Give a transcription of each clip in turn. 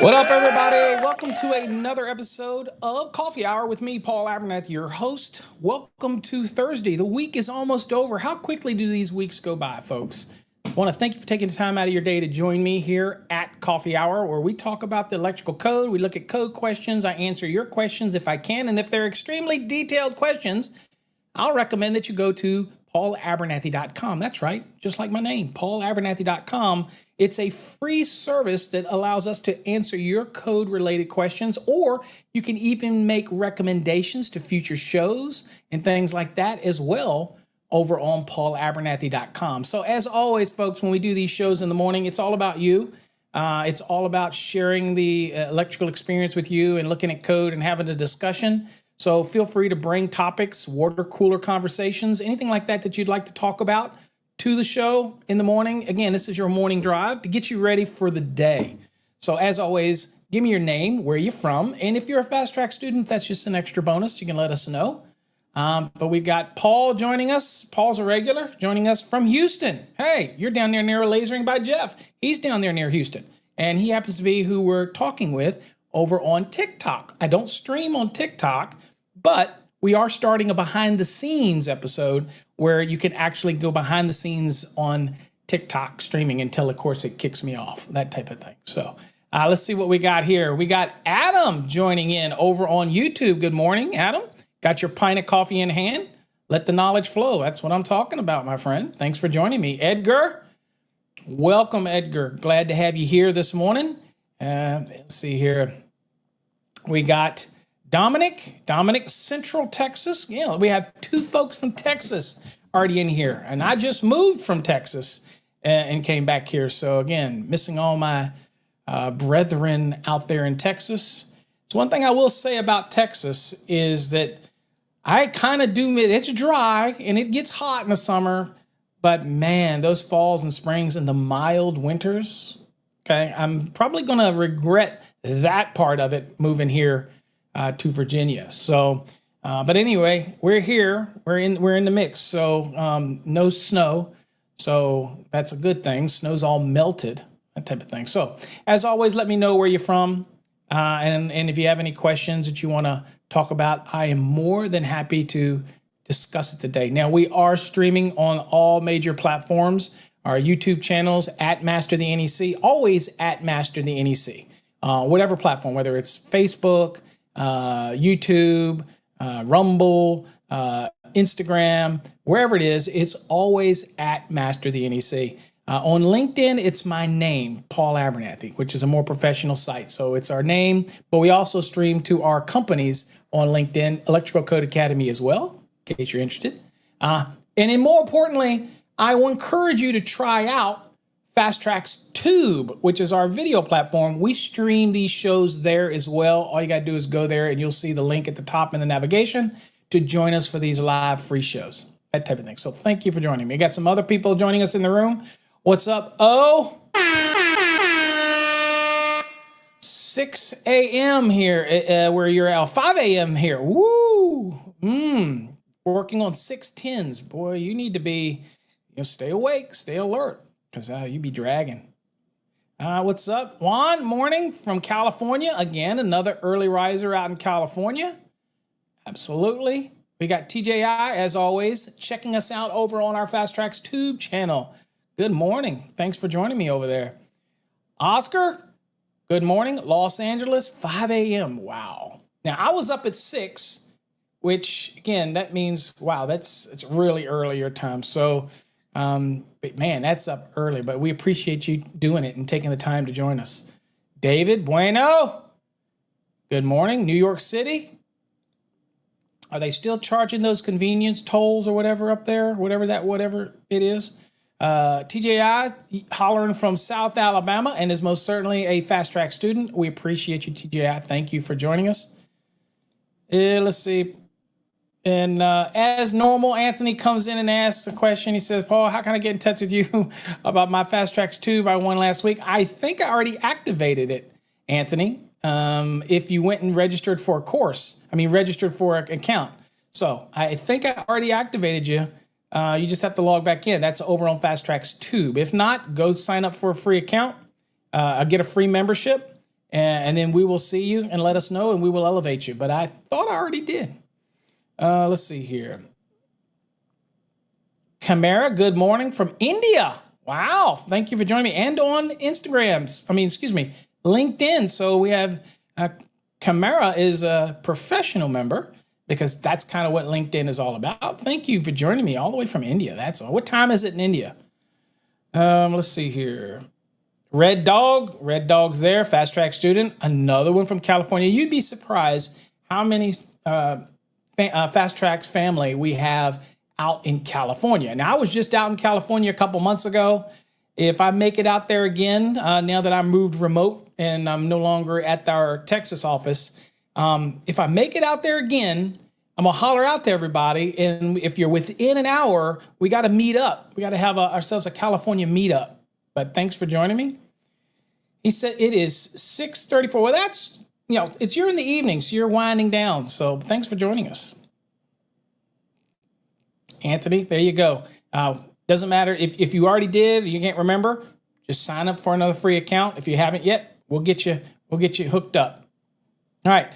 What up, everybody? Welcome to another episode of Coffee Hour with me, Paul Abernathy, your host. Welcome to Thursday. The week is almost over. How quickly do these weeks go by, folks? I want to thank you for taking the time out of your day to join me here at Coffee Hour, where we talk about the electrical code. We look at code questions. I answer your questions if I can. And if they're extremely detailed questions, I'll recommend that you go to paulabernathy.com. That's right, just like my name, paulabernathy.com. It's a free service that allows us to answer your code-related questions, or you can even make recommendations to future shows and things like that as well over on paulabernathy.com. So as always, folks, when we do these shows in the morning, it's all about you. It's all about sharing the electrical experience with you and looking at code and having a discussion. So feel free to bring topics, water cooler conversations, anything like that that you'd like to talk about to the show in the morning. Again, this is your morning drive to get you ready for the day. So as always, give me your name, where you're from, and if you're a fast track student, that's just an extra bonus. You can let us know. But we got Paul joining us. Paul's a regular, joining us from Houston. Hey, you're down there near Lasering by Jeff. He's down there near Houston, and he happens to be who we're talking with over on TikTok. I don't stream on TikTok, but we are starting a behind the scenes episode where you can actually go behind the scenes on TikTok streaming until, of course, it kicks me off, that type of thing. So let's see what we got here. We got Adam joining in over on YouTube. Good morning, Adam. Got your pint of coffee in hand? Let the knowledge flow. That's what I'm talking about, my friend. Thanks for joining me. Edgar, welcome, Edgar. Glad to have you here this morning. Let's see here. We got Dominic, Central Texas. Yeah, we have two folks from Texas already in here. And I just moved from Texas and came back here. So again, missing all my brethren out there in Texas. So one thing I will say about Texas is that I kind of do, it's dry and it gets hot in the summer, but man, those falls and springs and the mild winters, okay, I'm probably going to regret that part of it moving here to Virginia. So, but anyway, we're here. We're in the mix. So no snow. So that's a good thing. Snow's all melted, that type of thing. So as always, let me know where you're from. And if you have any questions that you want to talk about, I am more than happy to discuss it today. Now, we are streaming on all major platforms. Our YouTube channels at Master the NEC, always at Master the NEC. Whatever platform, whether it's Facebook, YouTube, Rumble, Instagram, wherever it is, it's always at Master the NEC. On LinkedIn, it's my name, Paul Abernathy, which is a more professional site. So it's our name, but we also stream to our companies on LinkedIn, Electrical Code Academy as well, in case you're interested. And then more importantly, I will encourage you to try out Fast Track's Tube, which is our video platform. We stream these shows there as well. All you got to do is go there and you'll see the link at the top in the navigation to join us for these live free shows, that type of thing. So thank you for joining me. We got some other people joining us in the room. What's up? 6 a.m. here, where you're at. 5 a.m. here. Woo! Working on 610s. Boy, you need to be, stay awake, stay alert, because you be dragging. What's up? Juan, morning from California. Again, another early riser out in California. Absolutely. We got TJI, as always, checking us out over on our Fast Tracks Tube channel. Good morning. Thanks for joining me over there. Oscar, good morning. Los Angeles, 5 a.m. Wow. Now, I was up at 6, which, again, that means, wow, it's really early your time. So, but man, that's up early. But we appreciate you doing it and taking the time to join us. David, bueno. Good morning. New York City. Are they still charging those convenience tolls or whatever up there? Whatever it is. TJI hollering from South Alabama and is most certainly a Fast Track student. We appreciate you, TJI. Thank you for joining us. Let's see. And as normal, Anthony comes in and asks a question. He says, Paul, how can I get in touch with you about my Fast Tracks Tube I won last week? I think I already activated it, Anthony. If you went and registered for a course, registered for an account. So I think I already activated you. You just have to log back in. That's over on Fast Track's Tube. If not, go sign up for a free account, get a free membership, and then we will see you and let us know, and we will elevate you. But I thought I already did. Let's see here. Camara, good morning from India. Wow. Thank you for joining me. And on LinkedIn. So we have Camara is a professional member because that's kind of what LinkedIn is all about. Thank you for joining me all the way from India. That's all. What time is it in India? Let's see here. Red Dog's there, fast track student. Another one from California. You'd be surprised how many fast tracks family we have out in California. Now, I was just out in California a couple months ago. If I make it out there again, now that I moved remote and I'm no longer at our Texas office, if I make it out there again, I'm going to holler out to everybody. And if you're within an hour, we got to meet up. We got to have ourselves a California meetup. But thanks for joining me. He said it is 6:34. Well, that's, you're in the evening, so you're winding down. So thanks for joining us. Anthony, there you go. Doesn't matter if you already did, you can't remember, just sign up for another free account. If you haven't yet, we'll get you hooked up. All right,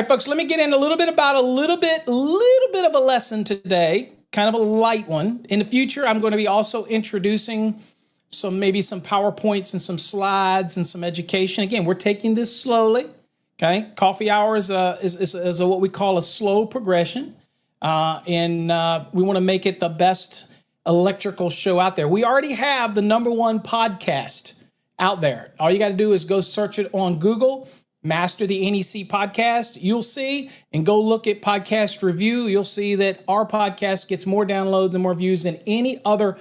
folks, let me get in a little bit about a little bit of a lesson today, kind of a light one. In the future, I'm going to be also introducing some PowerPoints and some slides and some education. Again, we're taking this slowly. Okay, coffee hour is what we call a slow progression. And we want to make it the best electrical show out there. We already have the #1 podcast out there. All you got to do is go search it on Google, Master the NEC Podcast. You'll see, and go look at podcast review. You'll see that our podcast gets more downloads and more views than any other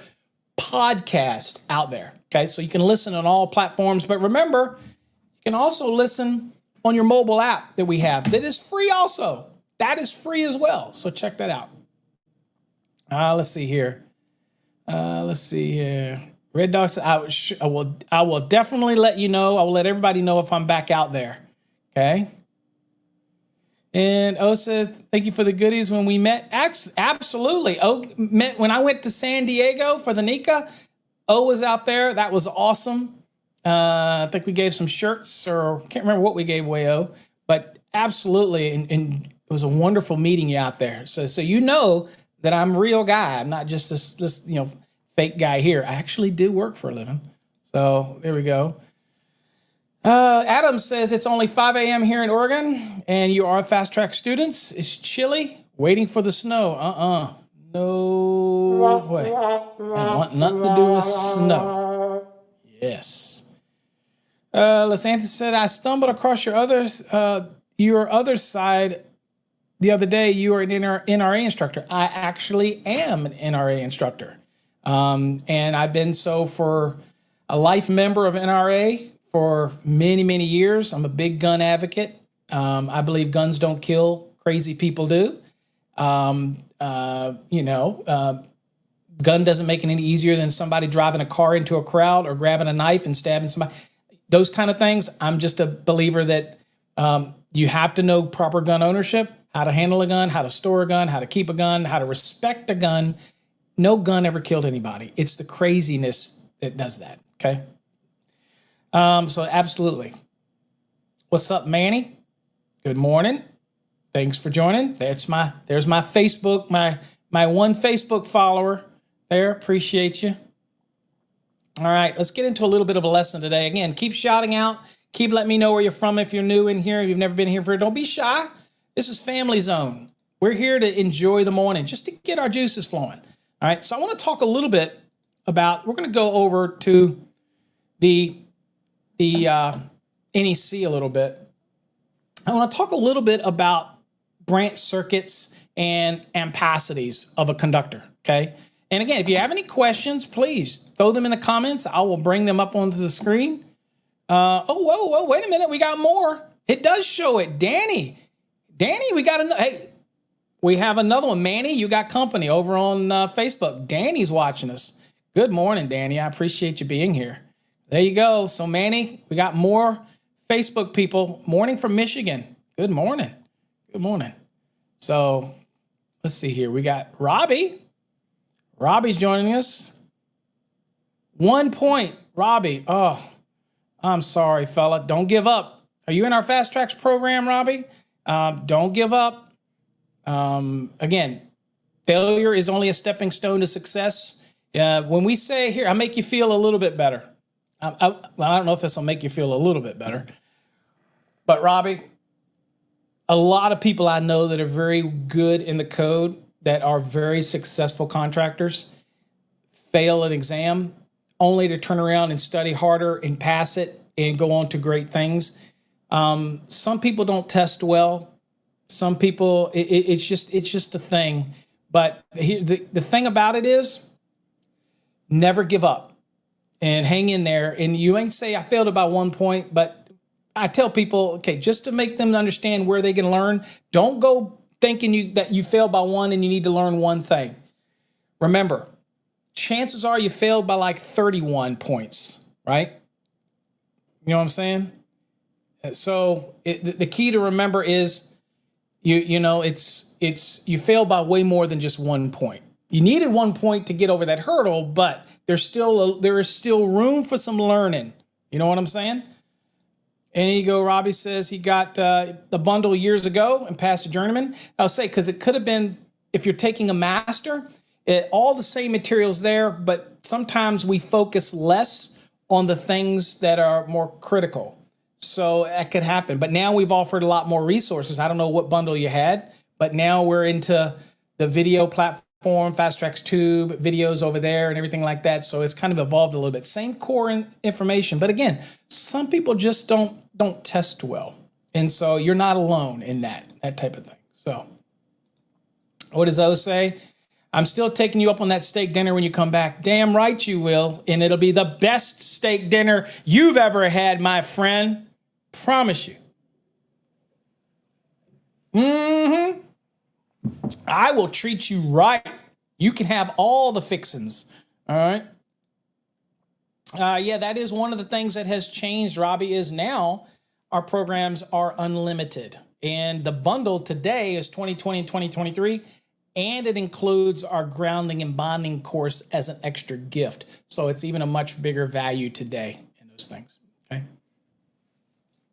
podcast out there. Okay, so you can listen on all platforms. But remember, you can also listen on your mobile app that we have that is free also. That is free as well. So check that out. Let's see here. Red Dog said, I will definitely let you know. I will let everybody know if I'm back out there. Okay. And O says, thank you for the goodies when we met. Absolutely. O met when I went to San Diego for the NECA. O was out there. That was awesome. I think we gave some shirts, or can't remember what we gave away, O. But absolutely. And it was a wonderful meeting you out there. So you know that I'm a real guy. I'm not just this fake guy here. I actually do work for a living. So there we go. Adam says it's only 5 a.m. here in Oregon, and you are fast track students. It's chilly, waiting for the snow. No way. I want nothing to do with snow. Yes. Lysantha said, I stumbled across your other side the other day. You are an NRA instructor. I actually am an NRA instructor. And I've been so for a life member of NRA for many, many years. I'm a big gun advocate. I believe guns don't kill, crazy people do. Gun doesn't make it any easier than somebody driving a car into a crowd or grabbing a knife and stabbing somebody. Those kind of things. I'm just a believer that you have to know proper gun ownership, how to handle a gun, how to store a gun, how to keep a gun, how to respect a gun. No gun ever killed anybody. It's the craziness that does that. Okay. So absolutely. What's up, Manny? Good morning. Thanks for joining. There's my Facebook, my one Facebook follower there. Appreciate you. All right, let's get into a little bit of a lesson today. Again, keep shouting out. Keep letting me know where you're from. If you're new in here, if you've never been here before, don't be shy. This is Family Zone. We're here to enjoy the morning, just to get our juices flowing. All right, so I want to talk a little bit about, we're going to go over to the NEC a little bit. I want to talk a little bit about branch circuits and ampacities of a conductor, okay? And again, if you have any questions, please throw them in the comments. I will bring them up onto the screen. Whoa, wait a minute. We got more. It does show it. Danny, we got another. Hey, we have another one. Manny, you got company over on Facebook. Danny's watching us. Good morning, Danny. I appreciate you being here. There you go. So, Manny, we got more Facebook people. Morning from Michigan. Good morning. Good morning. So, let's see here. We got Robbie. Robbie's joining us. 1 point, Robbie. Oh, I'm sorry, fella. Don't give up. Are you in our Fast Tracks program, Robbie? Don't give up. Again, failure is only a stepping stone to success. When we say here, I make you feel a little bit better. I don't know if this will make you feel a little bit better, but Robbie, a lot of people I know that are very good in the code, that are very successful contractors, fail an exam only to turn around and study harder and pass it and go on to great things. Some people don't test well. Some people, it's just a thing. But here, the thing about it is, never give up and hang in there. And you ain't say I failed about 1 point, but I tell people, okay, just to make them understand where they can learn, don't go thinking that you failed by 1 and you need to learn one thing. Remember, chances are you failed by like 31 points, right? You know what I'm saying? So the key to remember is you failed by way more than just 1 point. You needed 1 point to get over that hurdle, but there is still room for some learning. You know what I'm saying? And here you go. Robbie says he got the bundle years ago and passed a journeyman. I'll say, because it could have been, if you're taking a master, all the same materials there, but sometimes we focus less on the things that are more critical. So that could happen. But now we've offered a lot more resources. I don't know what bundle you had, but now we're into the video platform, Fast Tracks Tube, videos over there and everything like that. So it's kind of evolved a little bit. Same core information. But again, some people just don't test well. And so you're not alone in that type of thing. So what does O say? I'm still taking you up on that steak dinner when you come back. Damn right you will. And it'll be the best steak dinner you've ever had, my friend. Promise you. I will treat you right. You can have all the fixins. All right. Yeah, that is one of the things that has changed, Robbie, is now our programs are unlimited. And the bundle today is 2020 and 2023. And it includes our grounding and bonding course as an extra gift. So it's even a much bigger value today in those things. Okay.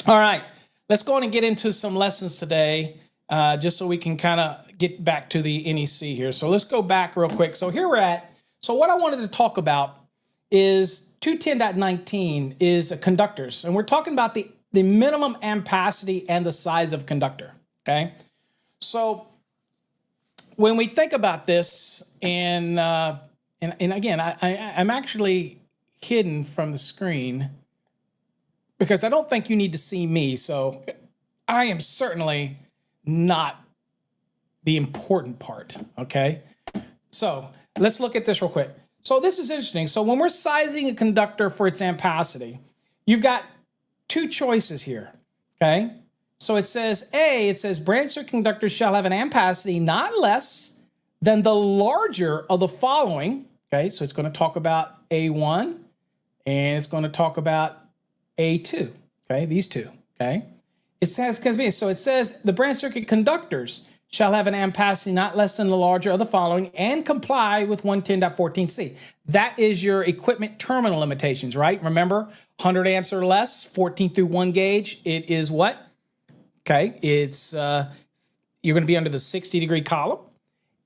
All right. Let's go on and get into some lessons today, just so we can kind of get back to the NEC here. So let's go back real quick. So here we're at. So what I wanted to talk about is 210.19 is conductors. And we're talking about the minimum ampacity and the size of conductor. Okay. So when we think about this, and again, I'm actually hidden from the screen because I don't think you need to see me. So I am certainly not the important part. Okay. So let's look at this real quick. So this is interesting. So when we're sizing a conductor for its ampacity, you've got two choices here. Okay. So it says branch circuit conductors shall have an ampacity not less than the larger of the following. Okay, so it's going to talk about A1 and it's going to talk about A2. Okay, these two. Okay, it says the branch circuit conductors shall have an ampacity not less than the larger of the following and comply with 110.14c. That is your equipment terminal limitations, right? Remember, 100 amps or less, 14 through 1 gauge. It is what? Okay, it's you're going to be under the 60-degree column,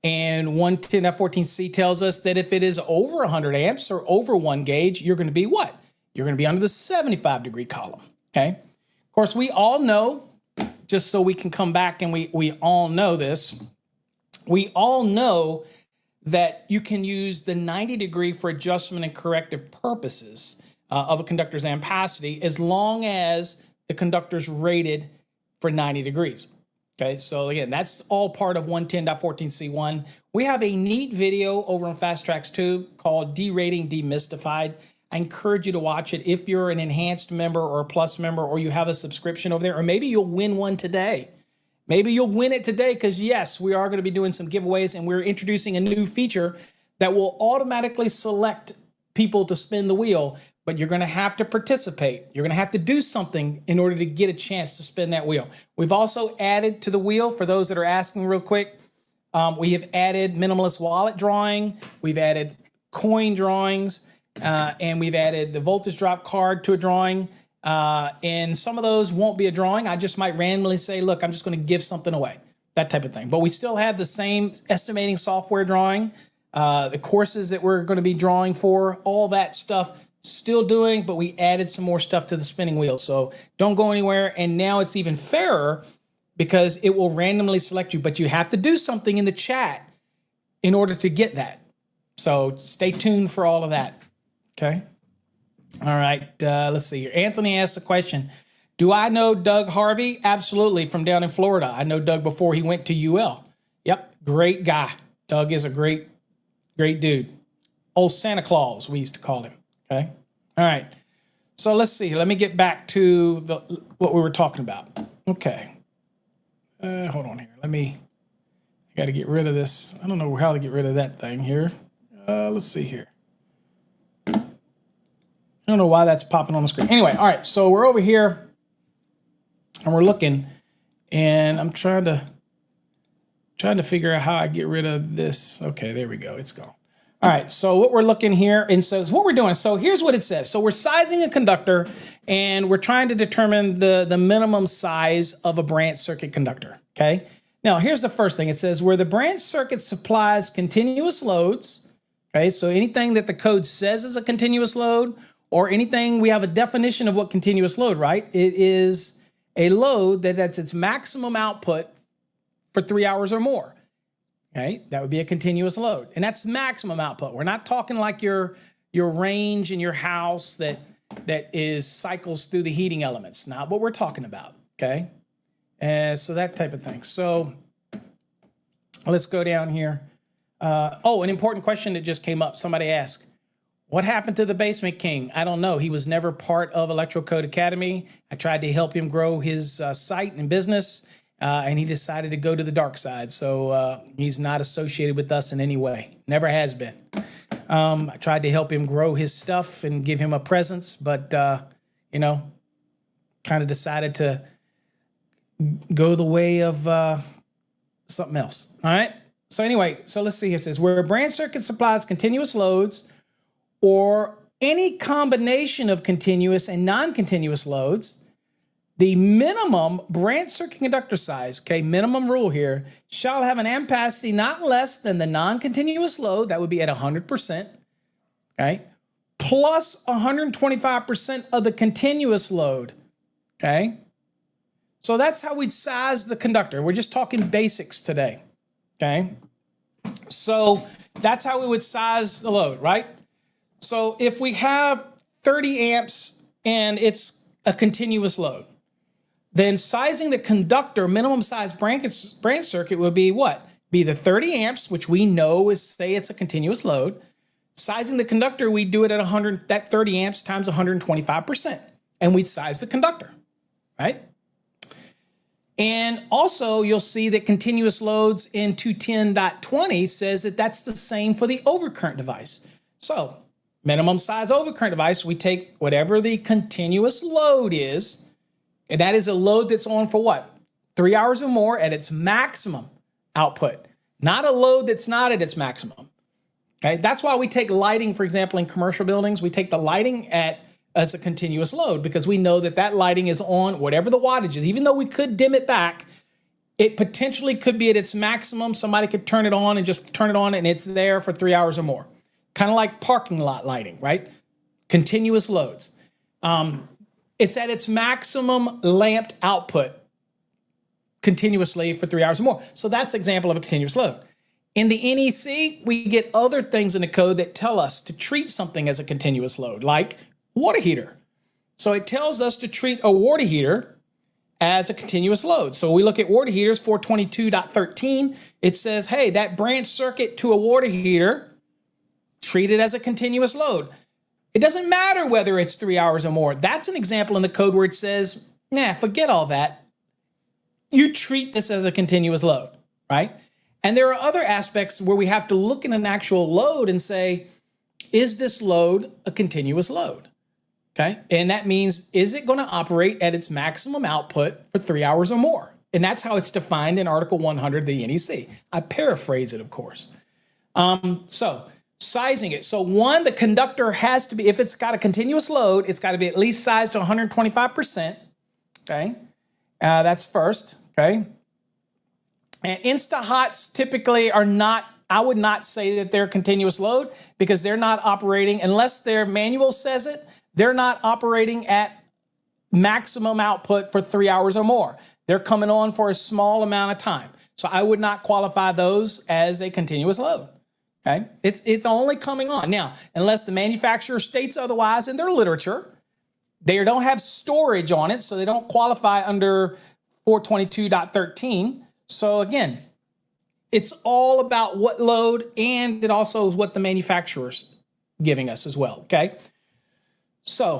and 110.14c tells us that if it is over 100 amps or over 1 gauge, you're going to be what? You're going to be under the 75-degree column. Okay, of course, we all know, just so we can come back and we all know this, we all know that you can use the 90-degree for adjustment and corrective purposes of a conductor's ampacity as long as the conductor's rated for 90 degrees. Okay, so again, that's all part of 110.14c1. We have a neat video over on Fast Tracks Tube called Derating Demystified. I encourage you to watch it if you're an enhanced member or a plus member, or you have a subscription over there, or maybe you'll win one today. Maybe you'll win it today because, yes, we are going to be doing some giveaways, and we're introducing a new feature that will automatically select people to spin the wheel. But you're going to have to participate. You're going to have to do something in order to get a chance to spin that wheel. We've also added to the wheel, for those that are asking real quick, we have added minimalist wallet drawing. We've added coin drawings, and we've added the voltage drop card to a drawing. And some of those won't be a drawing. I just might randomly say, look, I'm just going to give something away, that type of thing. But we still have the same estimating software drawing, the courses that we're going to be drawing for, all that stuff still doing, but we added some more stuff to the spinning wheel. So don't go anywhere. And now it's even fairer because it will randomly select you, but you have to do something in the chat in order to get that. So stay tuned for all of that. Okay. All right. Let's see here. Anthony asks a question. Do I know Doug Harvey? Absolutely. From down in Florida. I know Doug before he went to UL. Yep. Great guy. Doug is a great dude. Old Santa Claus, we used to call him. Okay. All right. So let's see. Let me get back to what we were talking about. Okay. Hold on here. I got to get rid of this. I don't know how to get rid of that thing here. Let's see here. I don't know why that's popping on the screen. Anyway, all right. So we're over here and we're looking, and I'm trying to figure out how I get rid of this. Okay, there we go. It's gone. All right. So what we're looking here, and so what we're doing. So here's what it says. So we're sizing a conductor, and we're trying to determine the minimum size of a branch circuit conductor. Okay. Now here's the first thing. It says where the branch circuit supplies continuous loads. Okay. So anything that the code says is a continuous load, or anything, we have a definition of what continuous load, right? It is a load that's its maximum output for 3 hours or more. Okay, that would be a continuous load, and that's maximum output. We're not talking like your range in your house that is cycles through the heating elements. Not what we're talking about. Okay, so that type of thing. So let's go down here. An important question that just came up. Somebody asked, what happened to the Basement King? I don't know. He was never part of Electrocode Academy. I tried to help him grow his site and business, and he decided to go to the dark side. So he's not associated with us in any way. Never has been. I tried to help him grow his stuff and give him a presence, but, kind of decided to go the way of something else. All right? So anyway, so let's see. It says, where a branch circuit supplies continuous loads, or any combination of continuous and non-continuous loads, the minimum branch circuit conductor size, okay, minimum rule here, shall have an ampacity not less than the non-continuous load, that would be at 100%, okay, plus 125% of the continuous load, okay? So that's how we'd size the conductor. We're just talking basics today, okay? So that's how we would size the load, right? So if we have 30 amps and it's a continuous load, then sizing the conductor minimum size branch circuit would be what? Be the 30 amps, which we know is, say it's a continuous load. Sizing the conductor, we do it at 100, that 30 amps times 125%. And we'd size the conductor, right? And also you'll see that continuous loads in 210.20 says that that's the same for the overcurrent device. So minimum size overcurrent device, we take whatever the continuous load is, and that is a load that's on for what? 3 hours or more at its maximum output, not a load that's not at its maximum. Okay, that's why we take lighting, for example, in commercial buildings. We take the lighting as a continuous load because we know that lighting is on whatever the wattage is. Even though we could dim it back, it potentially could be at its maximum. Somebody could turn it on and just turn it on, and it's there for 3 hours or more. Kind of like parking lot lighting, right? Continuous loads. It's at its maximum lamped output continuously for 3 hours or more. So that's an example of a continuous load. In the NEC, we get other things in the code that tell us to treat something as a continuous load, like water heater. So it tells us to treat a water heater as a continuous load. So we look at water heaters, 422.13. It says, hey, that branch circuit to a water heater, treat it as a continuous load. It doesn't matter whether it's 3 hours or more. That's an example in the code where it says, nah, forget all that. You treat this as a continuous load, right? And there are other aspects where we have to look at an actual load and say, is this load a continuous load? Okay. And that means, is it going to operate at its maximum output for 3 hours or more? And that's how it's defined in Article 100 of the NEC. I paraphrase it, of course. So sizing it. So one, the conductor has to be, if it's got a continuous load, it's got to be at least sized to 125%. Okay. That's first. Okay. And Insta-Hots typically are not, I would not say that they're continuous load because they're not operating, unless their manual says it, they're not operating at maximum output for 3 hours or more. They're coming on for a small amount of time. So I would not qualify those as a continuous load. Okay. It's only coming on. Now, unless the manufacturer states otherwise in their literature, they don't have storage on it, so they don't qualify under 422.13. So again, it's all about what load, and it also is what the manufacturer's giving us as well, okay? So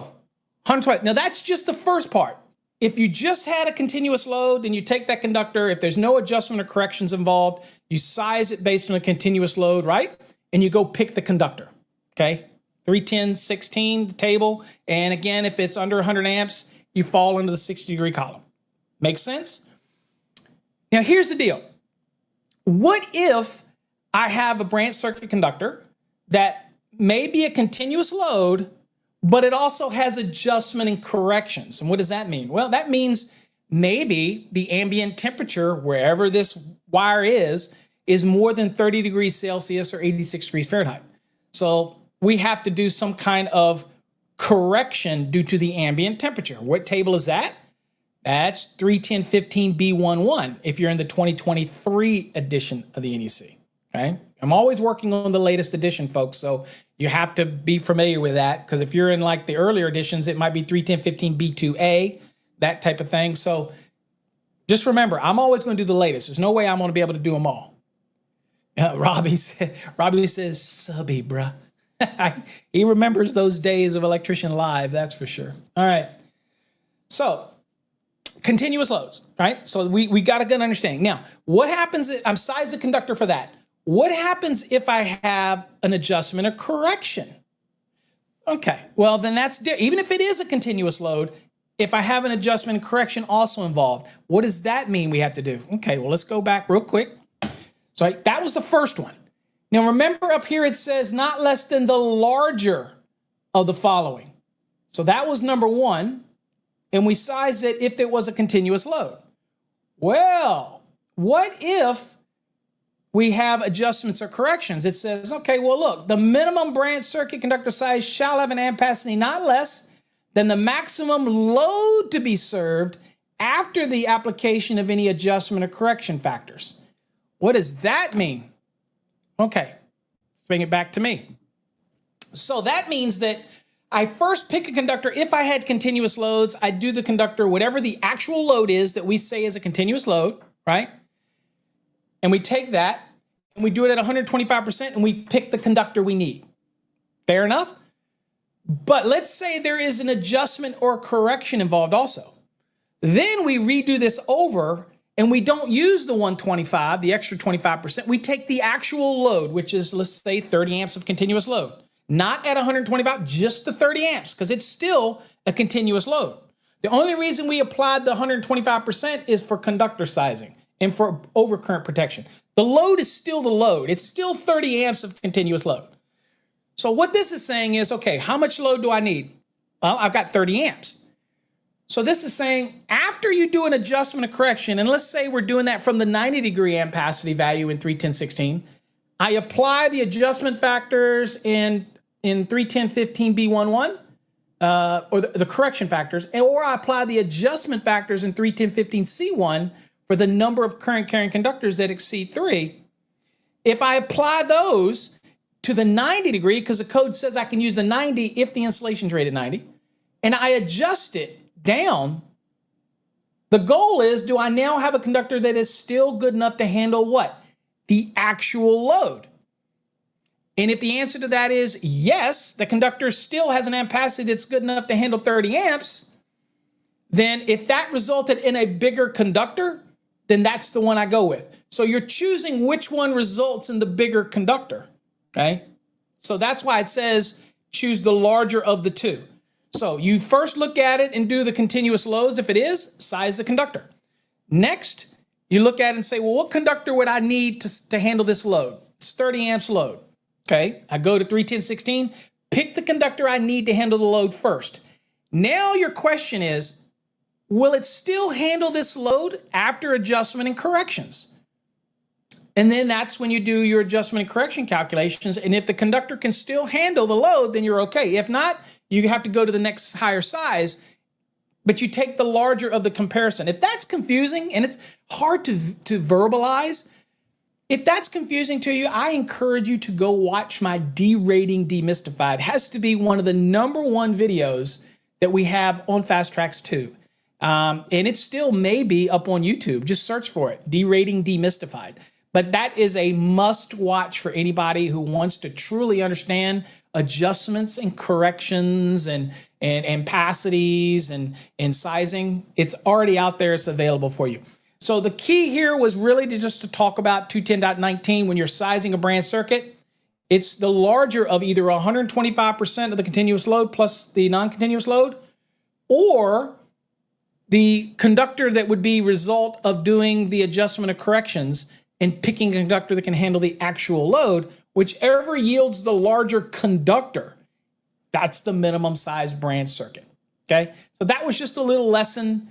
120. Now that's just the first part. If you just had a continuous load, then you take that conductor. If there's no adjustment or corrections involved, you size it based on a continuous load, right? And you go pick the conductor, okay? 310, 16, the table. And again, if it's under 100 amps, you fall into the 60-degree column. Make sense? Now, here's the deal. What if I have a branch circuit conductor that may be a continuous load, but it also has adjustment and corrections? And what does that mean? Well, that means maybe the ambient temperature, wherever this wire is more than 30 degrees Celsius or 86 degrees Fahrenheit. So we have to do some kind of correction due to the ambient temperature. What table is that? That's 31015B11 if you're in the 2023 edition of the NEC, okay? I'm always working on the latest edition, folks, so you have to be familiar with that, because if you're in like the earlier editions, it might be 31015B2A, that type of thing. So just remember, I'm always going to do the latest. There's no way I'm going to be able to do them all. Robbie says, subby, bruh. He remembers those days of Electrician Live, that's for sure. All right. So continuous loads, right? So we got a good understanding. Now, what happens if I'm size the conductor for that? What happens if I have an adjustment or correction? Okay, well, then that's even if it is a continuous load, if I have an adjustment and correction also involved, what does that mean we have to do? Okay, well, let's go back real quick. So that was the first one. Now, remember up here it says not less than the larger of the following. So that was number one, and we sized it if it was a continuous load. Well, what if we have adjustments or corrections? It says, okay, well, look, the minimum branch circuit conductor size shall have an ampacity not less than the maximum load to be served after the application of any adjustment or correction factors. What does that mean? Okay, let's bring it back to me. So that means that I first pick a conductor. If I had continuous loads, I do the conductor, whatever the actual load is that we say is a continuous load, right? And we take that and we do it at 125% and we pick the conductor we need. Fair enough? But let's say there is an adjustment or correction involved also. Then we redo this over and we don't use the 125, the extra 25%. We take the actual load, which is, let's say, 30 amps of continuous load. Not at 125, just the 30 amps, because it's still a continuous load. The only reason we applied the 125% is for conductor sizing and for overcurrent protection. The load is still the load. It's still 30 amps of continuous load. So what this is saying is, okay, how much load do I need? Well, I've got 30 amps. So this is saying after you do an adjustment or correction, and let's say we're doing that from the 90-degree ampacity value in 31016, I apply the adjustment factors in 31015B11, or the correction factors, or I apply the adjustment factors in 31015C1 for the number of current carrying conductors that exceed 3. If I apply those to the 90 degree, because the code says I can use the 90 if the installation's rated 90, and I adjust it down, the goal is, do I now have a conductor that is still good enough to handle what? The actual load. And if the answer to that is yes, the conductor still has an ampacity that's good enough to handle 30 amps, then if that resulted in a bigger conductor, then that's the one I go with. So you're choosing which one results in the bigger conductor, okay? So that's why it says choose the larger of the two. So you first look at it and do the continuous loads. If it is, size the conductor. Next, you look at it and say, well, what conductor would I need to handle this load? It's 30 amps load. Okay, I go to 310/16, pick the conductor I need to handle the load first. Now your question is, will it still handle this load after adjustment and corrections? And then that's when you do your adjustment and correction calculations. And if the conductor can still handle the load, then you're okay. If not, you have to go to the next higher size, but you take the larger of the comparison. If that's confusing and it's hard to verbalize, if that's confusing to you, I encourage you to go watch my derating demystified. It has to be one of the #1 videos that we have on Fast Tracks 2. And it still may be up on YouTube. Just search for it, derating demystified. But that is a must watch for anybody who wants to truly understand adjustments and corrections and opacities and sizing. It's already out there. It's available for you. So the key here was really to talk about 210.19 when you're sizing a branch circuit. It's the larger of either 125% of the continuous load plus the non-continuous load, or the conductor that would be result of doing the adjustment of corrections and picking a conductor that can handle the actual load. Whichever yields the larger conductor, that's the minimum size branch circuit. Okay, so that was just a little lesson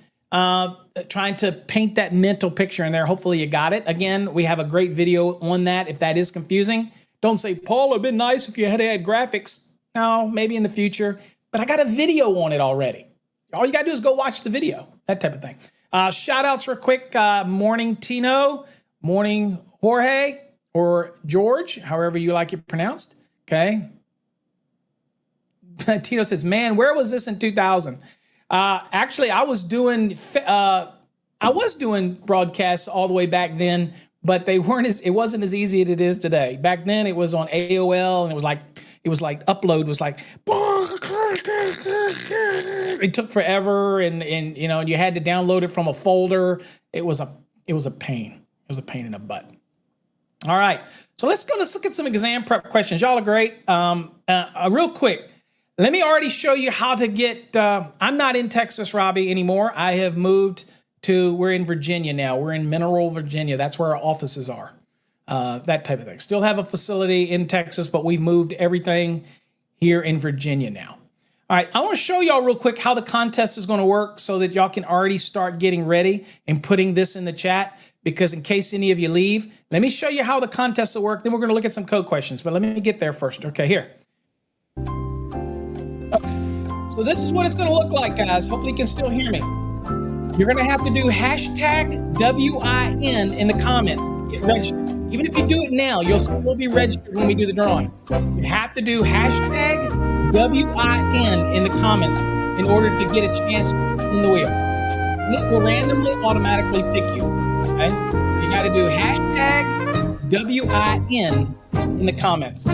trying to paint that mental picture in there. Hopefully you got it. Again, we have a great video on that if that is confusing. Don't say, Paul, it'd been nice if you had had graphics. No, maybe in the future, but I got a video on it already. All you got to do is go watch the video, that type of thing. Shout outs real quick. Morning, Tino. Morning, Jorge, or George, however you like it pronounced. Okay. Tino says, man, where was this in 2000? Actually, I was doing broadcasts all the way back then, but it wasn't as easy as it is today. Back then it was on AOL, and it was like upload was like, it took forever, and you had to download it from a folder. It was a pain. It was a pain in the butt. All right, so let's look at some exam prep questions. Y'all are great. Real quick, let me already show you how to get. I'm not in Texas, Robbie, anymore. I have moved we're in Virginia now. We're in Mineral, Virginia. That's where our offices are. That type of thing. Still have a facility in Texas, but we've moved everything here in Virginia now. All right, I want to show y'all real quick how the contest is going to work so that y'all can already start getting ready and putting this in the chat, because in case any of you leave, let me show you how the contest will work. Then we're going to look at some code questions, but let me get there first. Okay, here. Okay. So this is what it's going to look like, guys. Hopefully you can still hear me. You're going to have to do hashtag WIN in the comments. Get registered. Even if you do it now, you'll still be registered when we do the drawing. You have to do hashtag WIN in the comments in order to get a chance to spin the wheel. And it will randomly automatically pick you. Okay? You got to do hashtag WIN in the comments.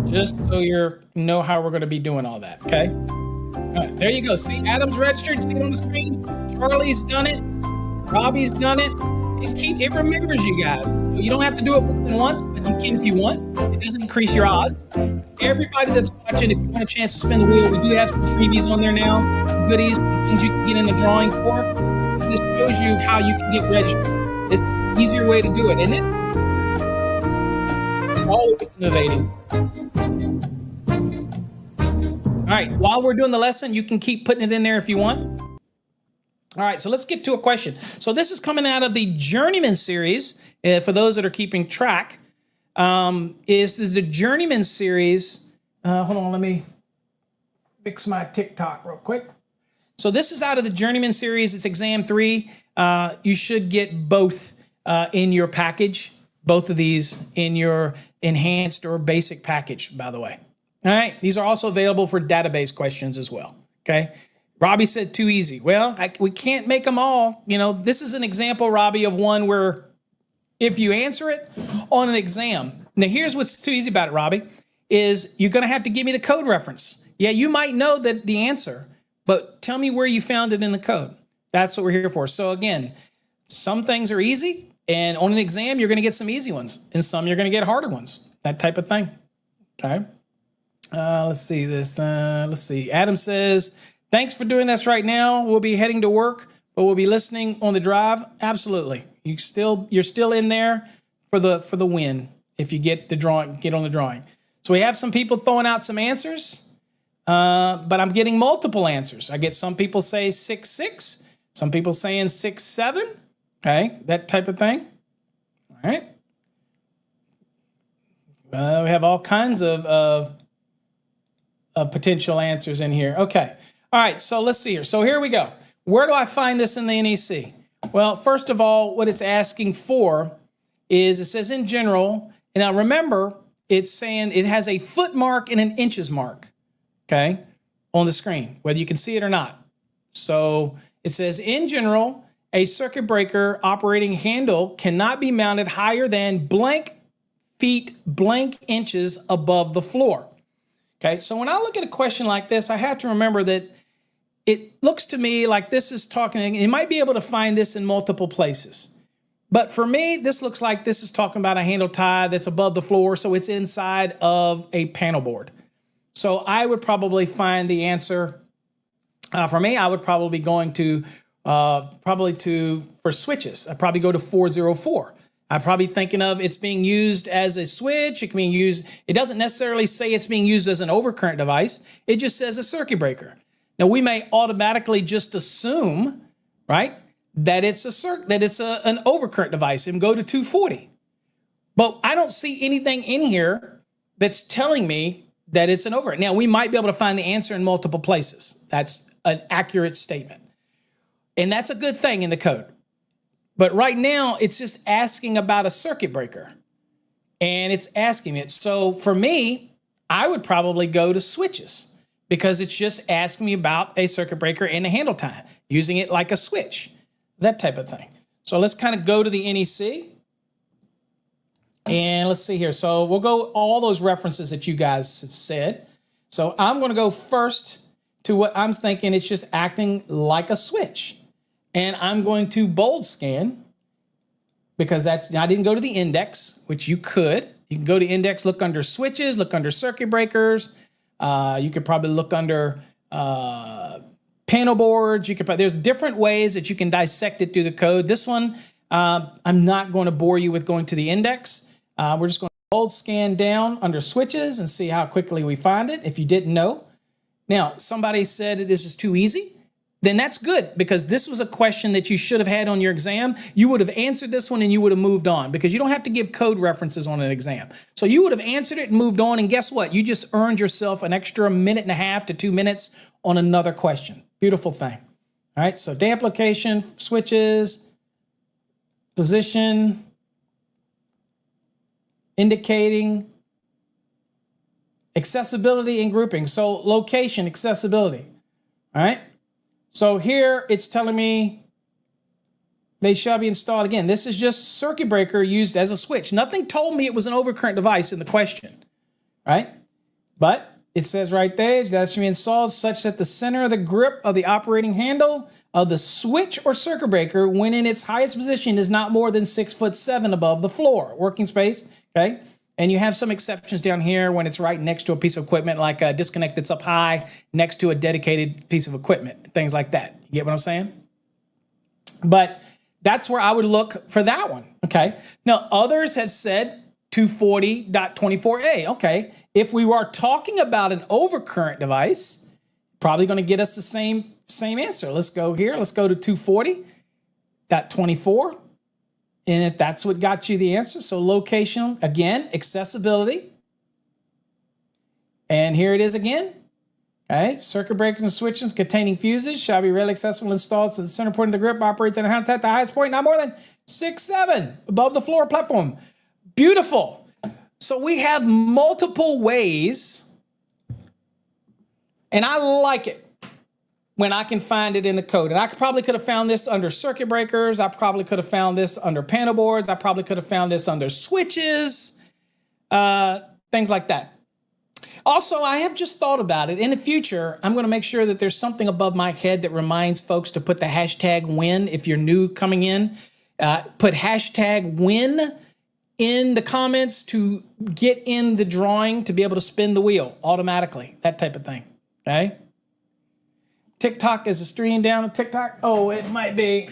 Just so you know how we're going to be doing all that. Okay? All right, there you go. See, Adam's registered. See it on the screen? Charlie's done it. Robbie's done it. It remembers you guys. So you don't have to do it more than once, but you can if you want. It doesn't increase your odds. Everybody that's watching, if you want a chance to spin the wheel, we do have some freebies on there now, some goodies, some things you can get in the drawing for. This shows you how you can get registered. It's an easier way to do it, isn't it? Always innovating. All right, while we're doing the lesson, you can keep putting it in there if you want. All right, so let's get to a question. So this is coming out of the Journeyman series. For those that are keeping track, is the Journeyman series. Hold on, let me fix my TikTok real quick. So this is out of the Journeyman series. It's exam 3. You should get both in your package, both of these in your enhanced or basic package, by the way. All right, these are also available for database questions as well, okay? Robbie said too easy. Well, we can't make them all. This is an example, Robbie, of one where if you answer it on an exam. Now, here's what's too easy about it, Robbie, is you're going to have to give me the code reference. Yeah, you might know the answer, but tell me where you found it in the code. That's what we're here for. So again, some things are easy, and on an exam, you're going to get some easy ones, and some you're going to get harder ones, that type of thing. Okay. Let's see this. Let's see. Adam says, thanks for doing this right now. We'll be heading to work, but we'll be listening on the drive. Absolutely. You're still in there for the win. if you get on the drawing. So we have some people throwing out some answers, but I'm getting multiple answers. I get some people say 6-6, some people saying 6-7, okay, that type of thing. All right. We have all kinds of potential answers in here. Okay. All right. So let's see here. So here we go. Where do I find this in the NEC? Well, first of all, what it's asking for is it says in general. And now remember, it's saying it has a foot mark and an inches mark, okay, on the screen, whether you can see it or not. So it says in general, a circuit breaker operating handle cannot be mounted higher than blank feet, blank inches above the floor. Okay, so when I look at a question like this, I have to remember that it looks to me like this is talking, you might be able to find this in multiple places. But for me, this looks like this is talking about a handle tie that's above the floor, so it's inside of a panel board. So I would probably find the answer, for me, I would probably be going to, for switches, I'd probably go to 404. I'm probably thinking of it's being used as a switch. It can be used, it doesn't necessarily say it's being used as an overcurrent device. It just says a circuit breaker. Now, we may automatically just assume, right, that it's an overcurrent device and go to 240. But I don't see anything in here that's telling me that it's an overcurrent. Now, we might be able to find the answer in multiple places. That's an accurate statement. And that's a good thing in the code. But right now, it's just asking about a circuit breaker. And it's asking it. So for me, I would probably go to switches because it's just asking me about a circuit breaker and a handle tie, using it like a switch, that type of thing. So let's kind of go to the NEC. And let's see here. So we'll go all those references that you guys have said. So I'm going to go first to what I'm thinking. It's just acting like a switch. And I'm going to bold scan because I didn't go to the index, which you could. You can go to index, look under switches, look under circuit breakers. You could probably look under panel boards. There's different ways that you can dissect it through the code. This one, I'm not going to bore you with going to the index. We're just going to bold scan down under switches and see how quickly we find it, if you didn't know. Now, somebody said that this is too easy. Then that's good because this was a question that you should have had on your exam. You would have answered this one and you would have moved on because you don't have to give code references on an exam. So you would have answered it and moved on, and guess what? You just earned yourself an extra 1.5 to 2 minutes on another question. Beautiful thing. All right, so day application, switches, position, indicating, accessibility and grouping. So location, accessibility. All right. So here it's telling me they shall be installed. Again, this is just circuit breaker used as a switch. Nothing told me it was an overcurrent device in the question, right? But it says right there that should be installed such that the center of the grip of the operating handle of the switch or circuit breaker when in its highest position is not more than 6'7" above the floor. Working space, okay? And you have some exceptions down here when it's right next to a piece of equipment, like a disconnect that's up high next to a dedicated piece of equipment, things like that. You get what I'm saying? But that's where I would look for that one, okay? Now, others have said 240.24a, okay? If we were talking about an overcurrent device, probably going to get us the same answer. Let's go here. Let's go to 240.24. And if that's what got you the answer, so location, again, accessibility. And here it is again. Okay, circuit breakers and switches containing fuses shall be readily accessible and installed so the center point of the grip operates at the highest point, not more than 6'7" above the floor platform. Beautiful. So we have multiple ways, and I like it when I can find it in the code. And I probably could have found this under circuit breakers. I probably could have found this under panel boards. I probably could have found this under switches, things like that. Also, I have just thought about it. In the future, I'm going to make sure that there's something above my head that reminds folks to put the hashtag win. If you're new coming in, put hashtag win in the comments to get in the drawing to be able to spin the wheel automatically, that type of thing, okay? TikTok is a stream down on TikTok. Oh, it might be.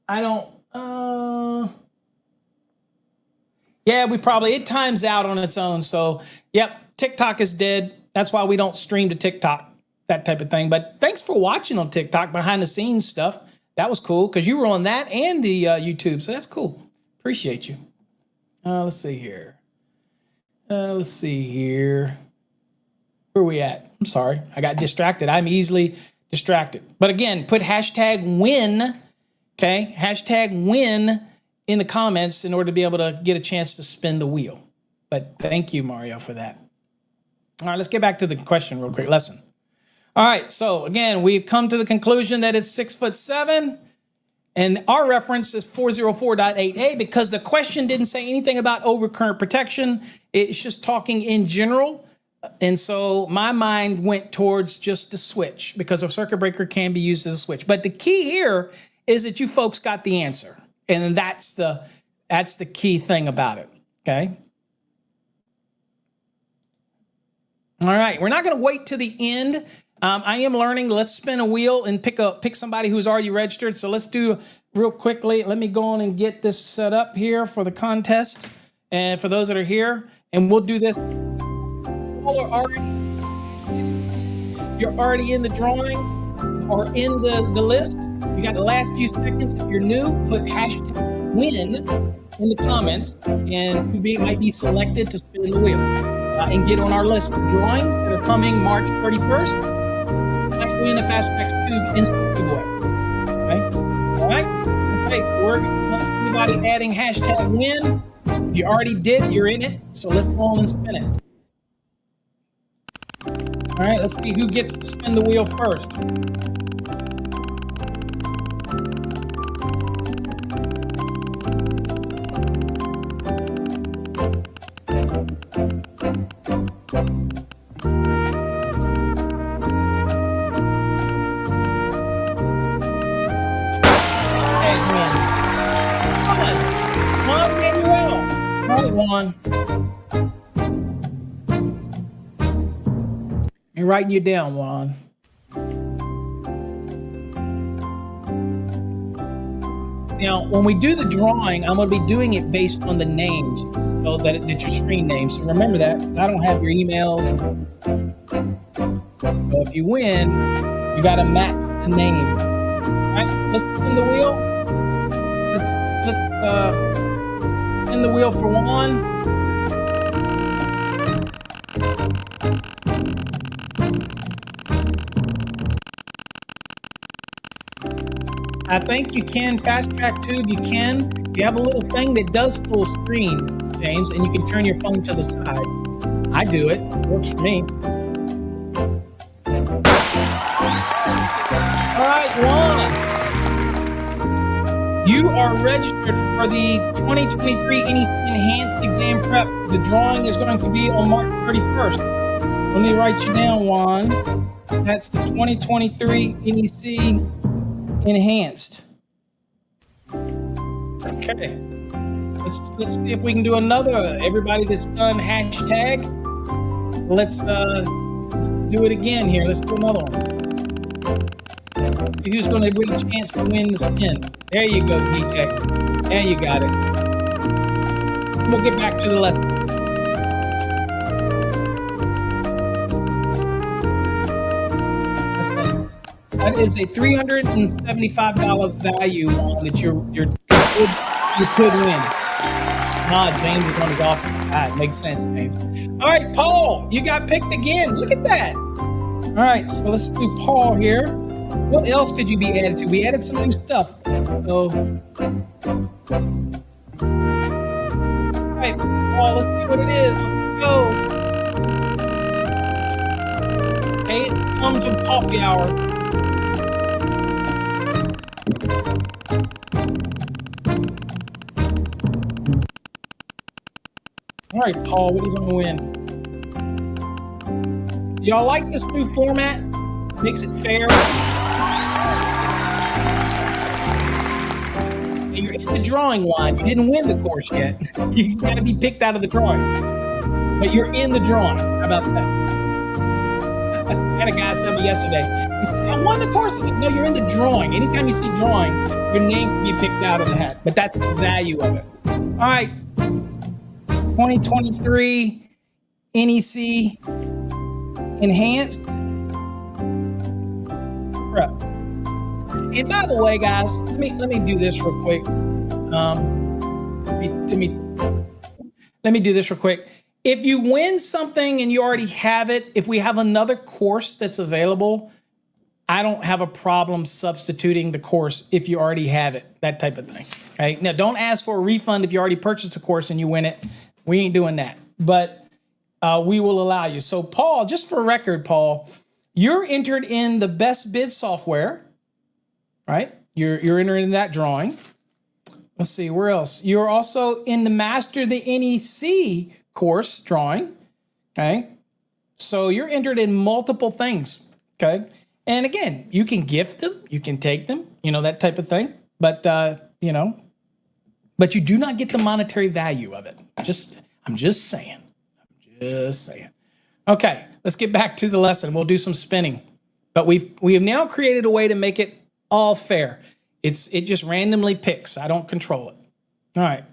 I don't. Yeah, it times out on its own. So, yep, TikTok is dead. That's why we don't stream to TikTok, that type of thing. But thanks for watching on TikTok, behind the scenes stuff. That was cool because you were on that and the YouTube. So that's cool. Appreciate you. Let's see here. Where are we at? I'm sorry. I got distracted. I'm easily distracted. But again, put hashtag win. Okay. Hashtag win in the comments in order to be able to get a chance to spin the wheel. But thank you, Mario, for that. All right, let's get back to the question real quick. Lesson. All right, so again, we've come to the conclusion that it's 6'7", and our reference is 404.8a because the question didn't say anything about overcurrent protection. It's just talking in general. And so my mind went towards just the switch because a circuit breaker can be used as a switch. But the key here is that you folks got the answer. And that's the key thing about it, okay? All right, we're not going to wait to the end. I am learning. Let's spin a wheel and pick somebody who's already registered. So let's do real quickly. Let me go on and get this set up here for the contest and for those that are here. And we'll do this. You're already in the drawing or in the list. You got the last few seconds. If you're new, put hashtag win in the comments, and you might be selected to spin the wheel and get on our list of drawings that are coming March 31st. Might win a Fastback Tube instant giveaway. Okay. All right. Okay. So we're going to anybody adding hashtag win. If you already did, you're in it. So let's go on and spin it. All right. Let's see who gets to spin the wheel first. One. I'm writing you down, Juan. Now, when we do the drawing, I'm going to be doing it based on the names, so that your screen names. So remember that, because I don't have your emails. So if you win, you got to match the name. All right, let's spin the wheel. Let's spin the wheel for Juan. I think you can fast track tube. You can. You have a little thing that does full screen, James, and you can turn your phone to the side. I do it. Works for me. All right, Juan. You are registered for the 2023 NEC Enhanced Exam Prep. The drawing is going to be on March 31st. Let me write you down, Juan. That's the 2023 NEC Enhanced. Okay. Let's see if we can do another. Everybody that's done hashtag, let's do it again here. Let's do another one. See who's going to get a chance to win the spin. There you go, D-Tech. There you got it. We'll get back to the lesson. That is a $375 value on that you could win. James is on his office side. Makes sense, James. All right, Paul, you got picked again. Look at that. All right, so let's do Paul here. What else could you be added to? We added some new stuff. So, all right, Paul, let's see what it is. Let's go. Okay, come to coffee hour. All right, Paul, what are you going to win? Do y'all like this new format? Makes it fair. And you're in the drawing line. You didn't win the course yet. You got to be picked out of the drawing. But you're in the drawing. How about that? I had a guy tell me yesterday. He said, I won the course. I said, no, you're in the drawing. Anytime you see drawing, your name can be picked out of the hat. But that's the value of it. All right. 2023 NEC Enhanced Prep. And by the way, guys, let me do this real quick. Let me do this real quick. If you win something and you already have it, if we have another course that's available, I don't have a problem substituting the course if you already have it, that type of thing. Okay. Now, don't ask for a refund if you already purchased a course and you win it. We ain't doing that, but we will allow you. So, Paul, just for record, Paul, you're entered in the best bid software, right? You're entered in that drawing. Let's see, where else? You're also in the Master the NEC course drawing, okay? So you're entered in multiple things, okay? And again, you can gift them, you can take them, that type of thing. But, but you do not get the monetary value of it. I'm just saying. Okay, let's get back to the lesson. We'll do some spinning. But we have now created a way to make it all fair. It just randomly picks. I don't control it. All right.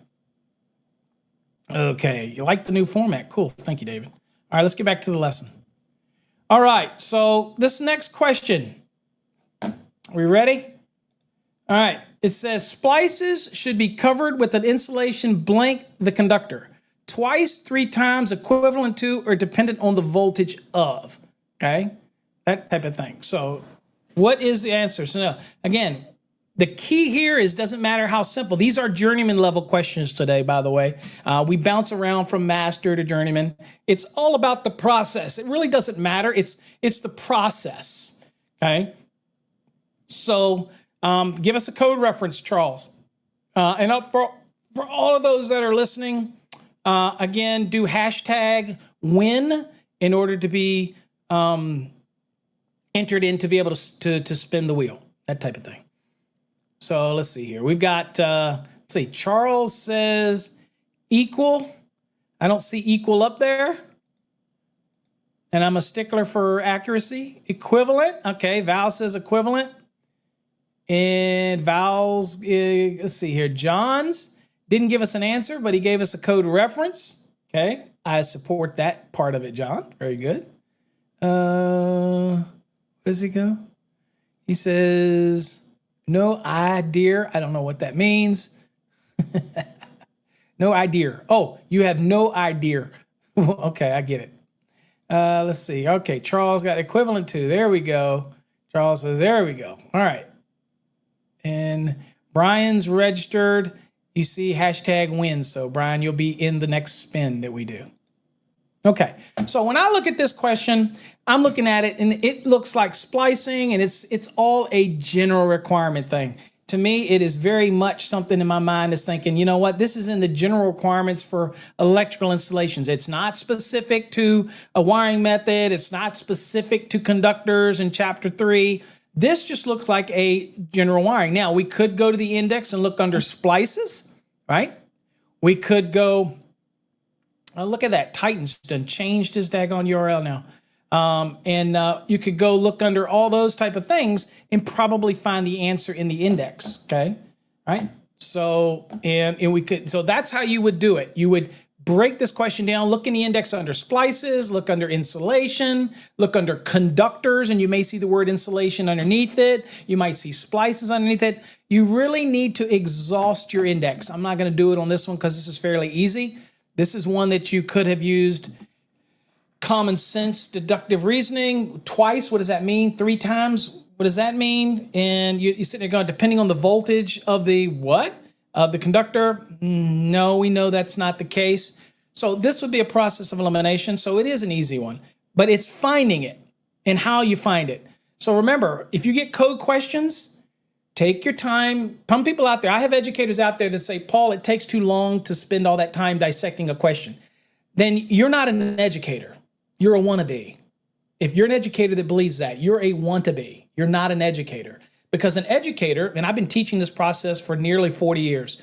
Okay, you like the new format. Cool. Thank you, David. All right, let's get back to the lesson. All right, so this next question. Are we ready? All right, it says splices should be covered with an insulation blank the conductor. Twice, 3 times, equivalent to, or dependent on the voltage of. Okay, that type of thing. So what is the answer? So now, again, the key here is doesn't matter how simple. These are journeyman level questions today, by the way. We bounce around from master to journeyman. It's all about the process. It really doesn't matter. It's the process. Okay. So give us a code reference, Charles. And up for all of those that are listening, again, do hashtag win in order to be entered in to be able to spin the wheel, that type of thing. So let's see here. We've got, let's see, Charles says equal. I don't see equal up there. And I'm a stickler for accuracy. Equivalent. Okay, Val says equivalent. And Val's, let's see here. John's didn't give us an answer, but he gave us a code reference. Okay, I support that part of it, John. Very good. Where does he go? He says... no idea. I don't know what that means. No idea. Oh, you have no idea. Okay, I get it. Let's see. Okay, Charles got equivalent to. There we go. Charles says, there we go. All right. And Brian's registered. You see hashtag win. So, Brian, you'll be in the next spin that we do. Okay, so when I look at this question, I'm looking at it and it looks like splicing and it's all a general requirement thing. To me, it is very much something in my mind that's thinking, you know what, this is in the general requirements for electrical installations. It's not specific to a wiring method. It's not specific to conductors in chapter 3. This just looks like a general wiring. Now, we could go to the index and look under splices, right? We could go... oh, look at that. Titan's done changed his daggone URL now. You could go look under all those type of things and probably find the answer in the index. Okay. Right. So, and we could, so that's how you would do it. You would break this question down, look in the index under splices, look under insulation, look under conductors, and you may see the word insulation underneath it. You might see splices underneath it. You really need to exhaust your index. I'm not going to do it on this one because this is fairly easy. This is one that you could have used common sense, deductive reasoning. Twice, what does that mean? 3 times, what does that mean? And you sit there going, depending on the voltage of the what? Of the conductor? No, we know that's not the case. So this would be a process of elimination. So it is an easy one, but it's finding it and how you find it. So remember, if you get code questions, take your time. Some people out there, I have educators out there that say, Paul, it takes too long to spend all that time dissecting a question. Then you're not an educator. You're a wannabe. If you're an educator that believes that, you're a want-to-be. You're not an educator. Because an educator, and I've been teaching this process for nearly 40 years,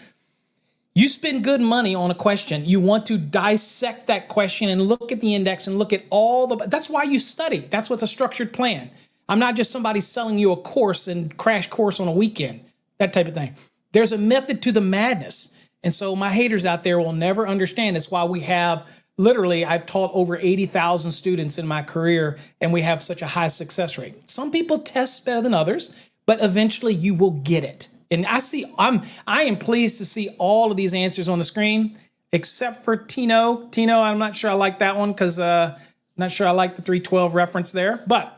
you spend good money on a question. You want to dissect that question and look at the index and look at all the, that's why you study. That's what's a structured plan. I'm not just somebody selling you a course and crash course on a weekend, that type of thing. There's a method to the madness. And so my haters out there will never understand. That's why we have literally, I've taught over 80,000 students in my career, and we have such a high success rate. Some people test better than others, but eventually you will get it. And I am pleased to see all of these answers on the screen, except for Tino. Tino, I'm not sure I like that one because not sure I like the 312 reference there. But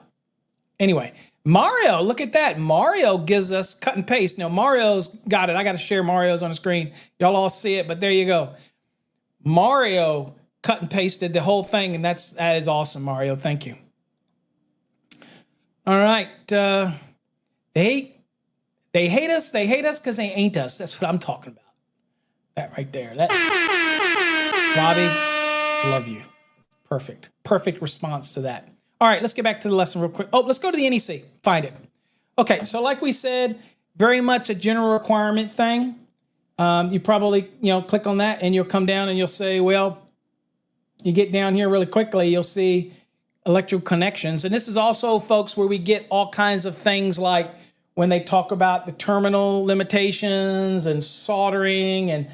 anyway, Mario, look at that. Mario gives us cut and paste. Now, Mario's got it. I got to share Mario's on the screen. Y'all all see it, but there you go. Mario cut and pasted the whole thing, and that is awesome, Mario. Thank you. All right. They hate us. They hate us because they ain't us. That's what I'm talking about. That right there. That Bobby, love you. Perfect. Perfect response to that. All right, let's get back to the lesson real quick. Oh, let's go to the NEC. Find it. Okay, so like we said, very much a general requirement thing. You probably, click on that and you'll come down and you'll say, well, you get down here really quickly, you'll see electrical connections. And this is also, folks, where we get all kinds of things like when they talk about the terminal limitations and soldering and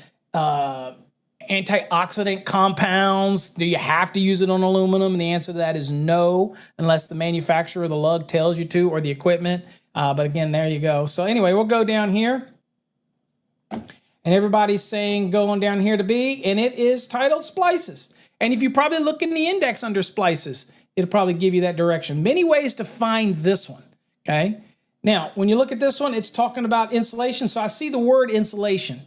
antioxidant compounds. Do you have to use it on aluminum? And the answer to that is no, unless the manufacturer of the lug tells you to, or the equipment. But again, there you go. So anyway, we'll go down here. And everybody's saying going down here to B, and it is titled splices. And if you probably look in the index under splices, it'll probably give you that direction. Many ways to find this one, okay? Now, when you look at this one, it's talking about insulation. So I see the word insulation.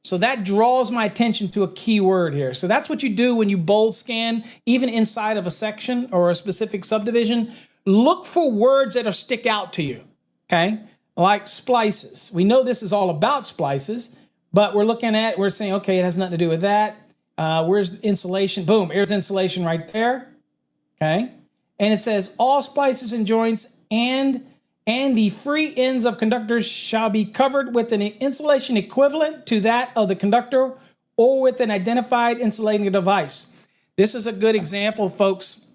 So that draws my attention to a key word here. So that's what you do when you bold scan, even inside of a section or a specific subdivision. Look for words that stick out to you, okay? Like splices. We know this is all about splices, but we're saying, okay, it has nothing to do with that. Where's insulation? Boom, here's insulation right there, okay? And it says all splices and joints and the free ends of conductors shall be covered with an insulation equivalent to that of the conductor or with an identified insulating device. This is a good example, folks,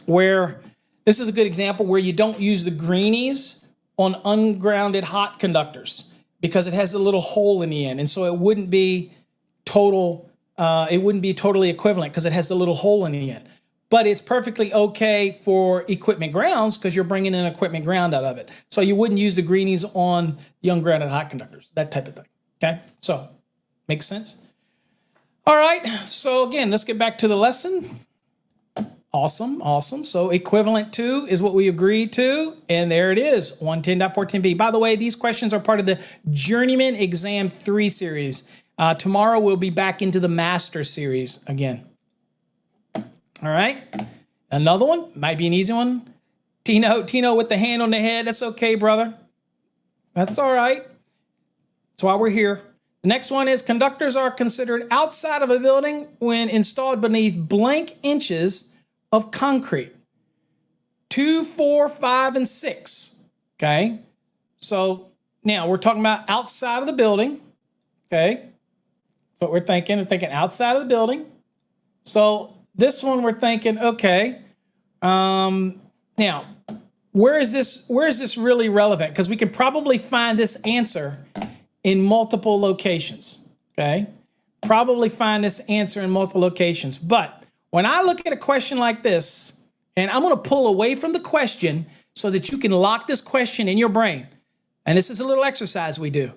where you don't use the greenies on ungrounded hot conductors because it has a little hole in the end. And so it wouldn't be totally equivalent because it has a little hole in the end. But it's perfectly okay for equipment grounds because you're bringing an equipment ground out of it. So you wouldn't use the greenies on the ungrounded hot conductors, that type of thing. Okay, so makes sense. All right, so again, let's get back to the lesson. Awesome. So equivalent to is what we agreed to, and there it is, 110.14b. By the way, these questions are part of the Journeyman Exam 3 series. Tomorrow we'll be back into the Master series again. All right, another one, might be an easy one. Tino with the hand on the head, that's okay, brother. That's all right. That's why we're here. The next one is conductors are considered outside of a building when installed beneath blank inches of concrete. 2, 4, 5, and 6, okay? So now we're talking about outside of the building, okay? That's what we're thinking. We're thinking outside of the building. So this one we're thinking, okay, now, where is this really relevant? Because we can probably find this answer in multiple locations, okay? Probably find this answer in multiple locations. But when I look at a question like this, and I'm going to pull away from the question so that you can lock this question in your brain. And this is a little exercise we do.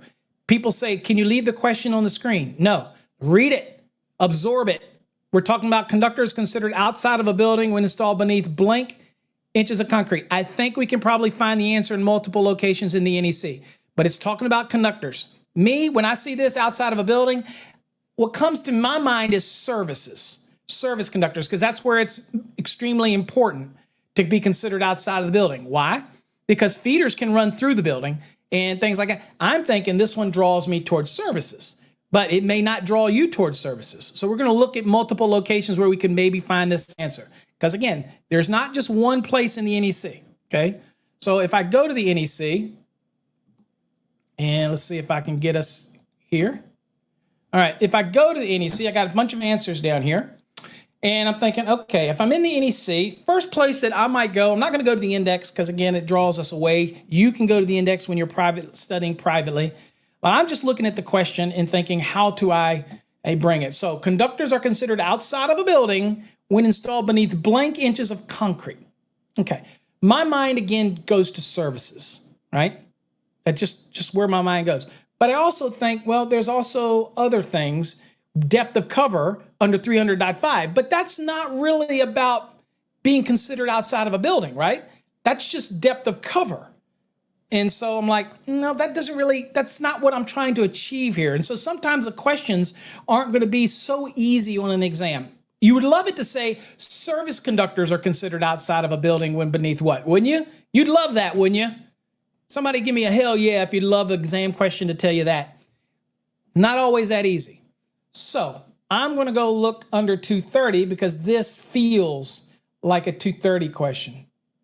People say, can you leave the question on the screen? No, read it, absorb it. We're talking about conductors considered outside of a building when installed beneath blank inches of concrete. I think we can probably find the answer in multiple locations in the NEC, but it's talking about conductors. When I see this outside of a building, what comes to my mind is service conductors, because that's where it's extremely important to be considered outside of the building. Why? Because feeders can run through the building and things like that. I'm thinking this one draws me towards services, but it may not draw you towards services. So we're going to look at multiple locations where we can maybe find this answer. Because again, there's not just one place in the NEC, okay? So if I go to the NEC, and let's see if I can get us here. All right, if I go to the NEC, I got a bunch of answers down here. And I'm thinking, okay, if I'm in the NEC, first place that I might go, I'm not going to go to the index because, again, it draws us away. You can go to the index when you're studying privately. But I'm just looking at the question and thinking, how do I bring it? So conductors are considered outside of a building when installed beneath blank inches of concrete. Okay. My mind again goes to services, right? That's just where my mind goes. But I also think, well, there's also other things, depth of cover under 300.5, but that's not really about being considered outside of a building, right? That's just depth of cover. And so I'm like, no, that's not what I'm trying to achieve here. And so sometimes the questions aren't going to be so easy on an exam. You would love it to say service conductors are considered outside of a building when beneath what, wouldn't you? You'd love that, wouldn't you? Somebody give me a hell yeah if you'd love an exam question to tell you that. Not always that easy. So I'm going to go look under 230 because this feels like a 230 question.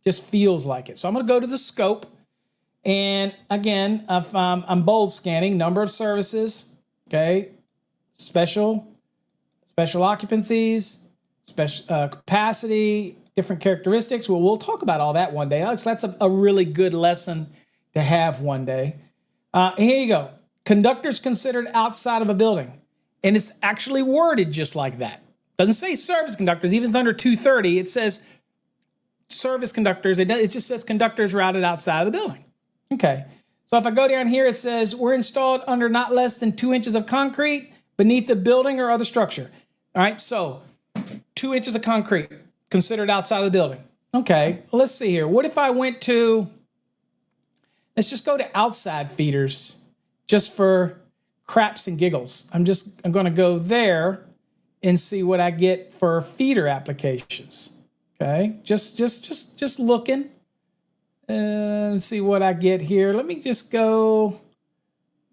Just feels like it. So I'm going to go to the scope. And again, I'm bold scanning, number of services, okay, special occupancies, special capacity, different characteristics. Well, we'll talk about all that one day, Alex. That's a really good lesson to have one day. Here you go. Conductors considered outside of a building. And it's actually worded just like that. Doesn't say service conductors. Even if it's under 230, it says service conductors. It just says conductors routed outside of the building. Okay. So if I go down here, it says we're installed under not less than 2 inches of concrete beneath the building or other structure. All right. So 2 inches of concrete considered outside of the building. Okay. Let's see here. What if I went to, let's just go to outside feeders just for craps and giggles. I'm going to go there and see what I get for feeder applications. Okay. Just looking. And see what I get here. Let me just go.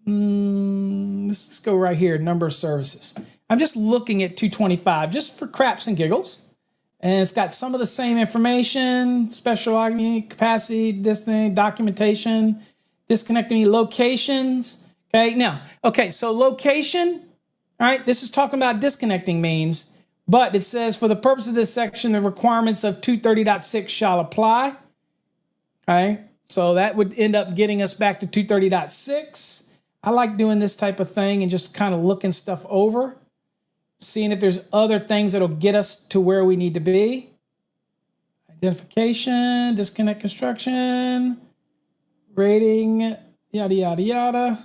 Let's just go right here. Number of services. I'm just looking at 225 just for craps and giggles. And it's got some of the same information, special capacity, this thing, documentation, disconnecting locations. Okay. Now, okay. So location. All right. This is talking about disconnecting means, but it says for the purpose of this section, the requirements of 230.6 shall apply. Okay, so that would end up getting us back to 230.6. I like doing this type of thing and just kind of looking stuff over, seeing if there's other things that'll get us to where we need to be. Identification, disconnect construction, rating, yada, yada, yada.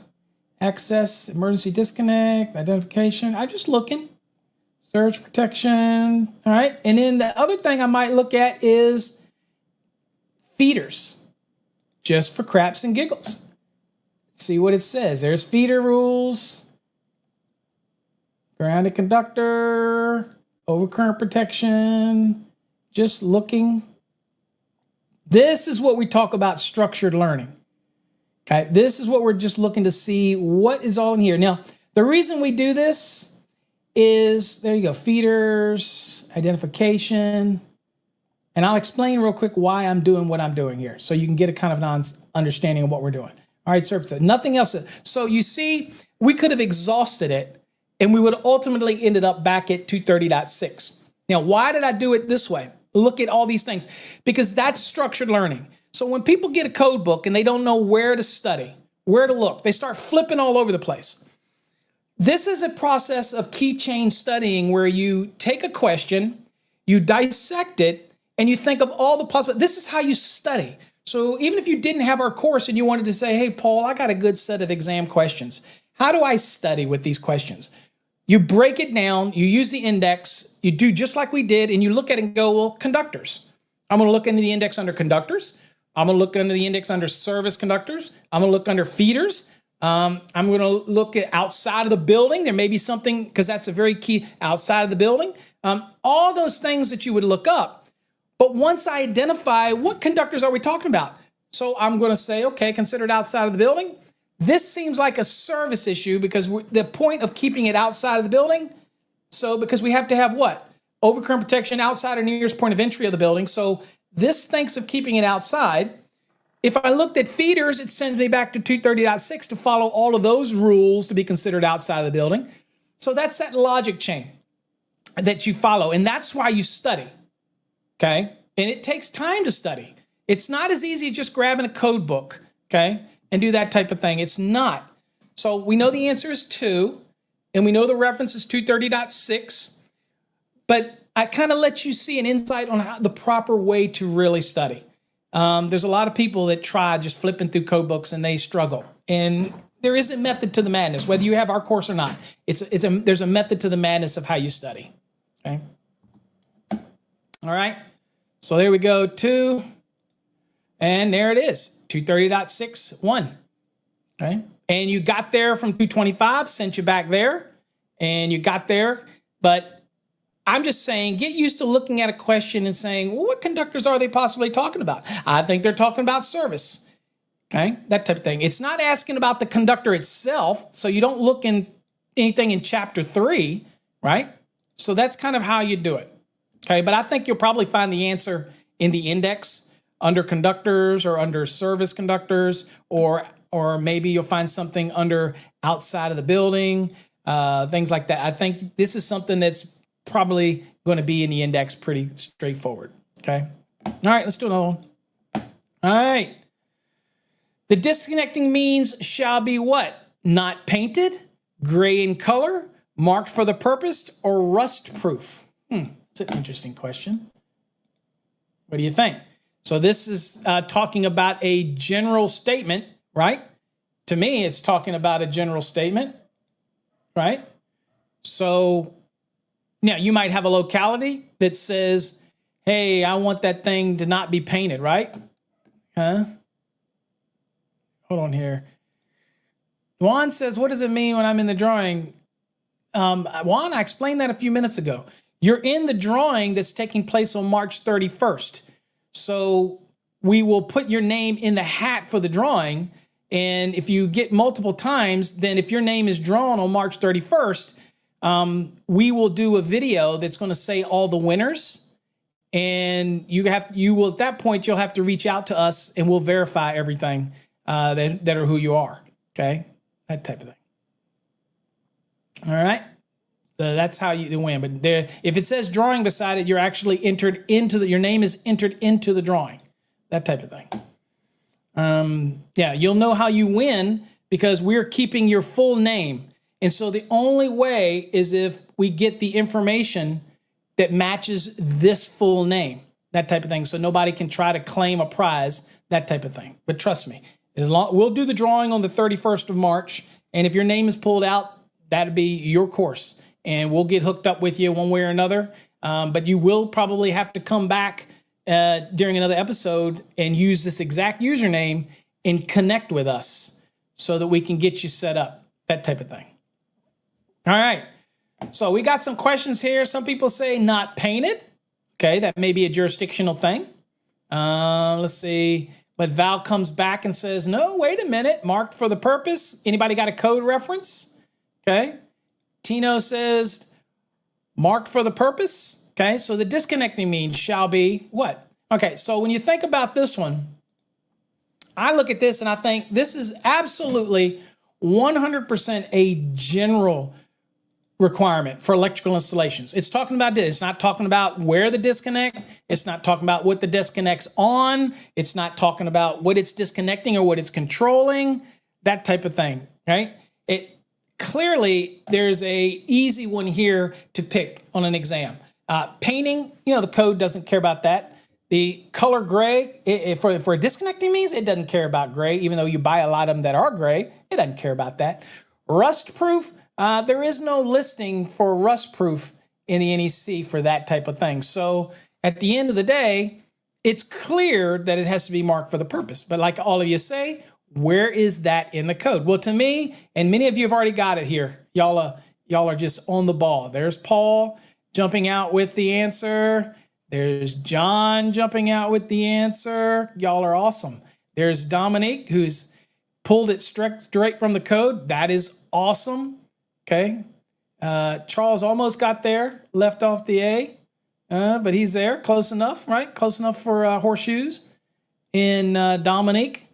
Access, emergency disconnect, identification. I'm just looking. Surge protection. All right, and then the other thing I might look at is feeders, just for craps and giggles. See what it says. There's feeder rules, grounded conductor, overcurrent protection, just looking. This is what we talk about structured learning. Okay, this is what we're just looking to see what is all in here. Now, the reason we do this is, there you go, feeders, identification. And I'll explain real quick why I'm doing what I'm doing here so you can get a kind of an understanding of what we're doing. All right, services, nothing else. So you see, we could have exhausted it and we would ultimately ended up back at 230.6. Now, why did I do it this way? Look at all these things, because that's structured learning. So when people get a code book and they don't know where to study, where to look, they start flipping all over the place. This is a process of key chain studying where you take a question, you dissect it, and you think of all the possible. This is how you study. So even if you didn't have our course and you wanted to say, hey, Paul, I got a good set of exam questions. How do I study with these questions? You break it down, you use the index, you do just like we did, and you look at it and go, well, conductors. I'm going to look into the index under conductors. I'm going to look under the index under service conductors. I'm going to look under feeders. I'm going to look at outside of the building. There may be something, because that's a very key, outside of the building. All those things that you would look up. But once I identify what conductors are we talking about, so I'm going to say, okay, considered outside of the building. This seems like a service issue because the point of keeping it outside of the building. So because we have to have what? Overcurrent protection outside or nearest point of entry of the building. So this thinks of keeping it outside. If I looked at feeders, it sends me back to 230.6 to follow all of those rules to be considered outside of the building. So that's that logic chain that you follow. And that's why you study. Okay, and it takes time to study. It's not as easy as just grabbing a code book, okay, and do that type of thing. It's not. So we know the answer is 2, and we know the reference is 230.6, but I kind of let you see an insight on how the proper way to really study. There's a lot of people that try just flipping through code books and they struggle. And there is a method to the madness, whether you have our course or not. There's a method to the madness of how you study. Okay. All right. So there we go, 2. And there it is, 230.61. Okay. And you got there from 225, sent you back there, and you got there. But I'm just saying, get used to looking at a question and saying, well, what conductors are they possibly talking about? I think they're talking about service. Okay, that type of thing. It's not asking about the conductor itself, so you don't look in anything in chapter 3, right? So that's kind of how you do it. Okay, but I think you'll probably find the answer in the index under conductors or under service conductors, or maybe you'll find something under outside of the building, things like that. I think this is something that's probably going to be in the index pretty straightforward. Okay. All right, let's do another one. All right. The disconnecting means shall be what? Not painted, gray in color, marked for the purpose, or rust proof? That's an interesting question. What do you think? So this is talking about a general statement, right? To me, it's talking about a general statement, right? So now you might have a locality that says, hey, I want that thing to not be painted, right? Huh? Hold on here. Juan says, what does it mean when I'm in the drawing? Juan, I explained that a few minutes ago. You're in the drawing that's taking place on March 31st. So we will put your name in the hat for the drawing. And if you get multiple times, then if your name is drawn on March 31st, we will do a video that's going to say all the winners. And you will at that point, you'll have to reach out to us and we'll verify everything that are who you are. Okay. That type of thing. All right. So that's how you win. But if it says drawing beside it, you're actually entered into your name is entered into the drawing. That type of thing. Yeah, you'll know how you win because we're keeping your full name. And so the only way is if we get the information that matches this full name, that type of thing. So nobody can try to claim a prize, that type of thing. But trust me, we'll do the drawing on the 31st of March. And if your name is pulled out, that'll be your course. And we'll get hooked up with you one way or another. But you will probably have to come back during another episode and use this exact username and connect with us so that we can get you set up, that type of thing. All right. So we got some questions here. Some people say not painted. Okay, that may be a jurisdictional thing. Let's see. But Val comes back and says, no, wait a minute. Marked for the purpose. Anybody got a code reference? Okay. Tino says, marked for the purpose. Okay, so the disconnecting means shall be what? Okay, so when you think about this one, I look at this and I think this is absolutely 100% a general requirement for electrical installations. It's talking about this. It's not talking about where the disconnect. It's not talking about what the disconnect's on. It's not talking about what it's disconnecting or what it's controlling, that type of thing, right? Clearly, there's a easy one here to pick on an exam. Painting, the code doesn't care about that. The color gray, for disconnecting means it doesn't care about gray, even though you buy a lot of them that are gray, it doesn't care about that. Rust proof, there is no listing for rust proof in the NEC for that type of thing. So at the end of the day, it's clear that it has to be marked for the purpose. But like all of you say, where is that in the code? Well, to me, and many of you have already got it here. Y'all are just on the ball. There's Paul jumping out with the answer. There's John jumping out with the answer. Y'all are awesome. There's Dominique, who's pulled it straight from the code. That is awesome. Okay. Charles almost got there, left off the A, but he's there. Close enough, right? Close enough for horseshoes. And Dominique.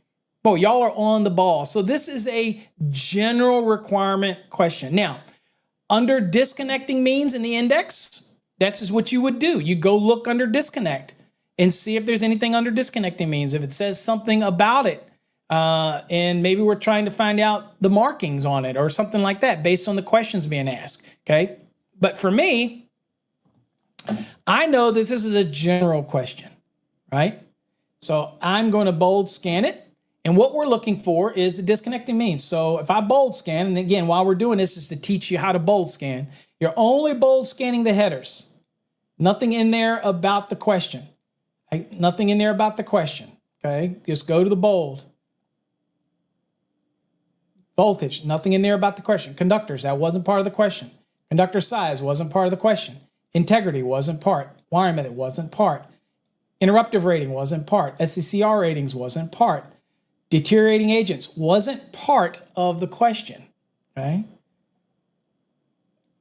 Boy, y'all are on the ball. So this is a general requirement question. Now, under disconnecting means in the index, that's just what you would do. You go look under disconnect and see if there's anything under disconnecting means. If it says something about it, And maybe we're trying to find out the markings on it or something like that based on the questions being asked. Okay. But for me, I know that this is a general question, right? So I'm going to bold scan it. And what we're looking for is a disconnecting means. So if I bold scan, and again, while we're doing this is to teach you how to bold scan, you're only bold scanning the headers. Nothing in there about the question. Nothing in there about the question. Okay, just go to the bold. Voltage, nothing in there about the question. Conductors, that wasn't part of the question. Conductor size wasn't part of the question. Integrity wasn't part. Wiring method wasn't part. Interruptive rating wasn't part. SCCR ratings wasn't part. Deteriorating agents wasn't part of the question. Okay.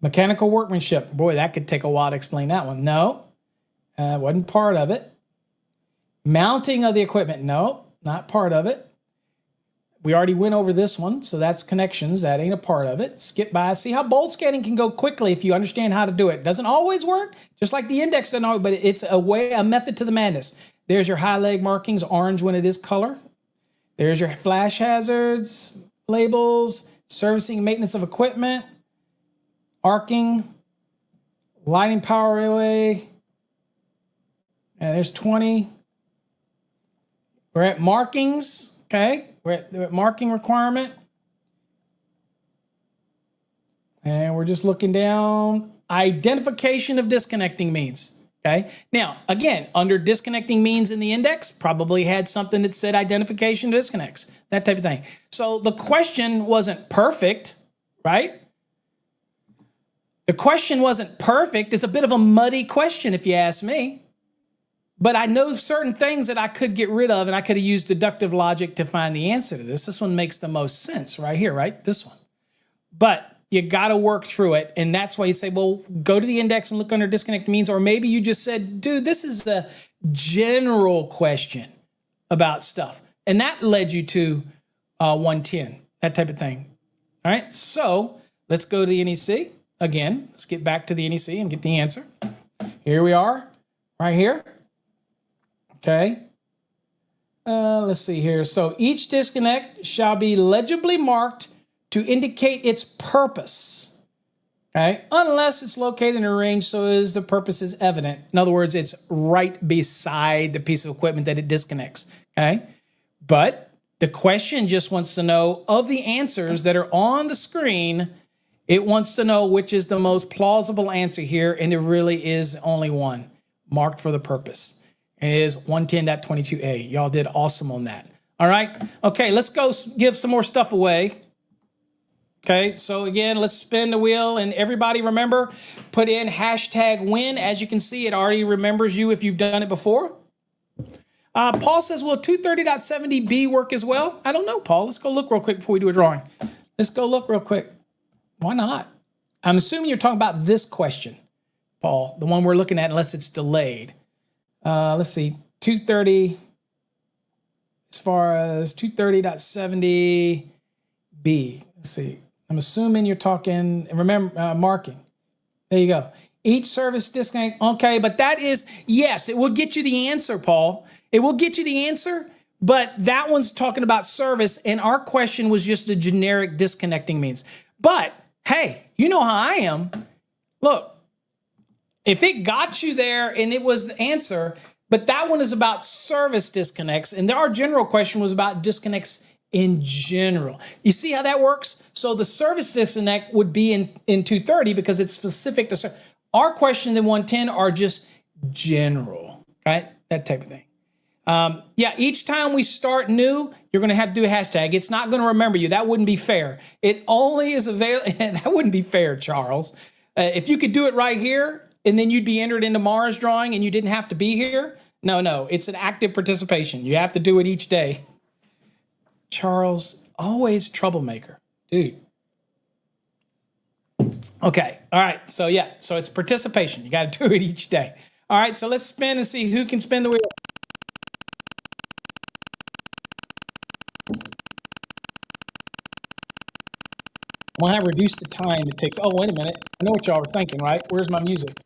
Mechanical workmanship, boy, that could take a while to explain that one. No, wasn't part of it. Mounting of the equipment, no, not part of it. We already went over this one, so that's connections. That ain't a part of it. Skip by. See how bold scanning can go quickly if you understand how to do it. Doesn't always work, just like the index doesn't always, but it's a method to the madness. There's your high leg markings, orange when it is color. There's your flash hazards, labels, servicing and maintenance of equipment, arcing, lighting power relay. And there's 20. We're at markings, okay? We're at marking requirement. And we're just looking down. Identification of disconnecting means. Okay. Now, again, under disconnecting means in the index, probably had something that said identification of disconnects, that type of thing. So the question wasn't perfect, right? The question wasn't perfect. It's a bit of a muddy question, if you ask me. But I know certain things that I could get rid of, and I could have used deductive logic to find the answer to this. This one makes the most sense right here, right? This one. But you got to work through it. And that's why you say, well, go to the index and look under disconnect means. Or maybe you just said, dude, this is the general question about stuff. And that led you to 110, that type of thing. All right. So let's go to the NEC. Again, let's get back to the NEC and get the answer. Here we are right here. Okay. Let's see here. So each disconnect shall be legibly marked to indicate its purpose, okay? Unless it's located in a range so as the purpose is evident. In other words, it's right beside the piece of equipment that it disconnects, okay? But the question just wants to know, of the answers that are on the screen, it wants to know which is the most plausible answer here, and there really is only one, marked for the purpose. And it is 110.22a. Y'all did awesome on that. All right? Okay, let's go give some more stuff away. Okay, so again, let's spin the wheel, and everybody remember, put in hashtag win. As you can see, it already remembers you if you've done it before. Paul says, will 230.70b work as well? I don't know, Paul. Let's go look real quick before we do a drawing. Let's go look real quick. Why not? I'm assuming you're talking about this question, Paul, the one we're looking at, unless it's delayed. Let's see, 230, as far as 230.70b. Let's see. I'm assuming you're talking, remember, marking. There you go. Each service disconnect. Okay, but that is, yes, it will get you the answer, Paul. It will get you the answer, but that one's talking about service, and our question was just a generic disconnecting means. But, hey, you know how I am. Look, if it got you there and it was the answer, but that one is about service disconnects, and our general question was about disconnects in general. You see how that works? So the service disconnect would be in 230 because it's specific to service. Our question in 110 are just general, right? That type of thing. Yeah, each time we start new, you're going to have to do a hashtag. It's not going to remember you. That wouldn't be fair. It only is available. That wouldn't be fair, Charles. If you could do it right here and then you'd be entered into Mars drawing and you didn't have to be here. No, it's an active participation. You have to do it each day. Charles, always troublemaker, dude. Okay, all right, so yeah, so it's participation. You got to do it each day. All right, so let's spin and see who can spin the wheel. I'm gonna have reduced the time it takes. Oh, wait a minute. I know what y'all were thinking, right? Where's my music?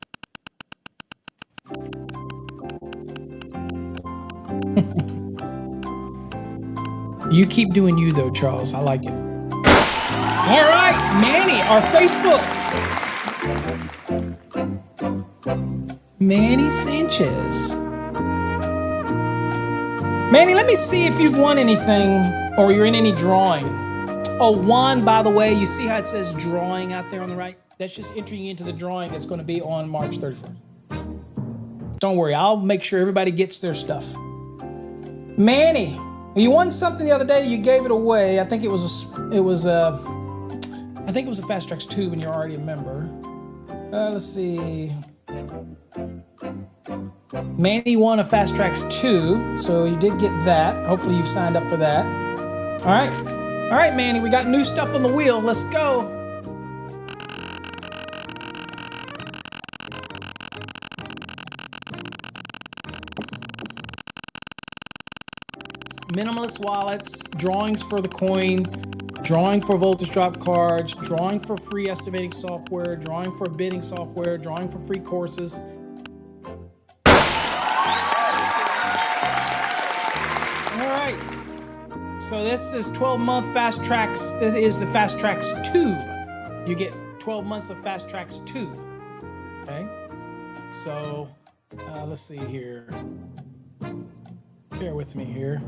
You keep doing you though, Charles. I like it. All right, Manny, our Facebook. Manny Sanchez. Manny, let me see if you've won anything or you're in any drawing. Oh, one, by the way, you see how it says drawing out there on the right? That's just entering you into the drawing that's going to be on March 31st. Don't worry, I'll make sure everybody gets their stuff. Manny, you won something the other day. You gave it away. I think it was a Fast Tracks tube, and you're already a member. Let's see. Manny won a Fast Tracks 2, so you did get that. Hopefully you've signed up for that. All right, Manny, we got new stuff on the wheel. Let's go. Minimalist wallets, drawings for the coin, drawing for voltage drop cards, drawing for free estimating software, drawing for bidding software, drawing for free courses. All right. So this is 12-month Fast Tracks. This is the Fast Tracks tube. You get 12 months of Fast Tracks tube. Okay. So let's see here. Bear with me here.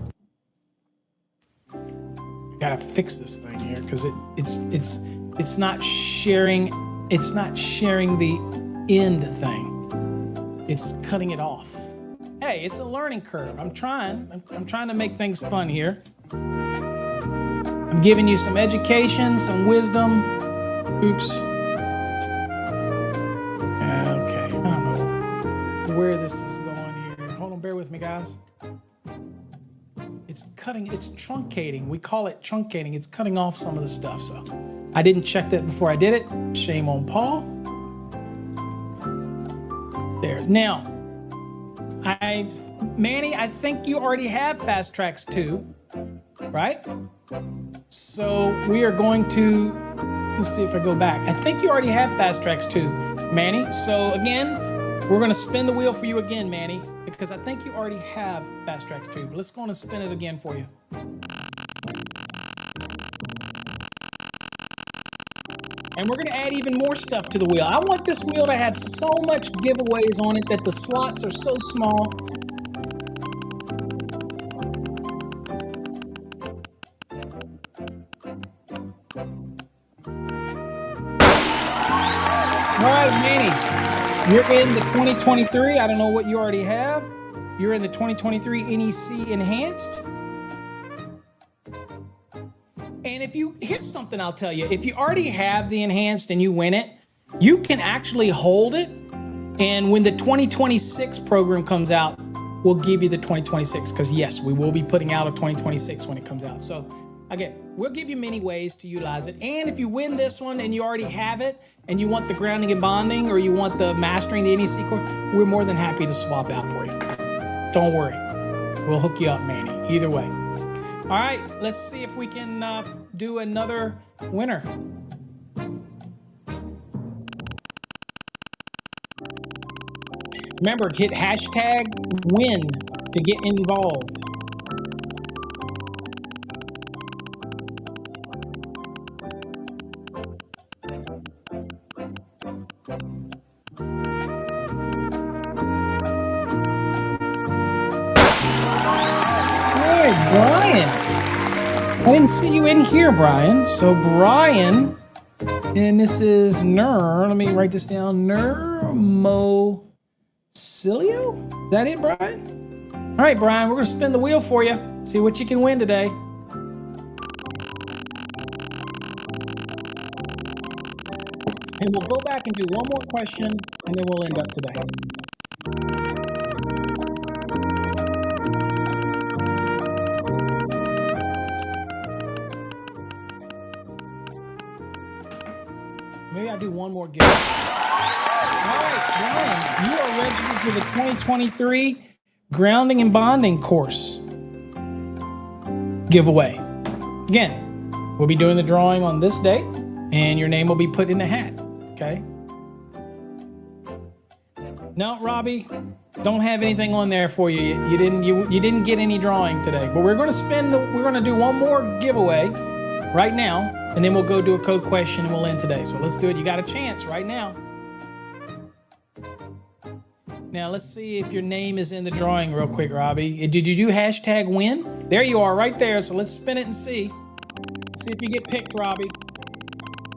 Gotta fix this thing here because it's not sharing. It's not sharing the end thing. It's cutting it off. Hey, it's a learning curve. I'm trying to make things fun here. I'm giving you some education, some wisdom. Oops. Okay, I don't know where this is going here. Hold on, bear with me, guys. It's truncating. We call it truncating. It's cutting off some of the stuff. So I didn't check that before I did it. Shame on Paul. There. Now, Manny, I think you already have Fast Tracks 2, right? So we are going to, let's see if I go back. I think you already have Fast Tracks 2, Manny. So again, we're going to spin the wheel for you again, Manny, because I think you already have Fast Tracks 2. Let's go on and spin it again for you. And we're going to add even more stuff to the wheel. I want this wheel to have so much giveaways on it that the slots are so small. All right, Manny. You're in the 2023. I don't know what you already have. You're in the 2023 NEC Enhanced. And here's something I'll tell you. If you already have the Enhanced and you win it, you can actually hold it. And when the 2026 program comes out, we'll give you the 2026. Because yes, we will be putting out a 2026 when it comes out. So again, we'll give you many ways to utilize it. And if you win this one and you already have it and you want the grounding and bonding or you want the mastering the NEC course, we're more than happy to swap out for you. Don't worry. We'll hook you up, Manny. Either way. All right, let's see if we can do another winner. Remember, hit hashtag win to get involved. Brian. I didn't see you in here, Brian. So Brian, and this is let me write this down. Nermocilio? Is that it, Brian? All right, Brian, we're going to spin the wheel for you. See what you can win today. And we'll go back and do one more question, and then we'll end up today. Maybe I'll do one more giveaway. All right, Brian, you are registered for the 2023 Grounding and Bonding course giveaway. Again, we'll be doing the drawing on this date, and your name will be put in the hat, okay? No, Robbie, don't have anything on there for you. You didn't get any drawing today. But we're going to do one more giveaway right now, and then we'll go do a code question and we'll end today. So let's do it. You got a chance right now. Now let's see if your name is in the drawing real quick, Robbie. Did you do #win? There you are right there. So let's spin it and see. See if you get picked, Robbie.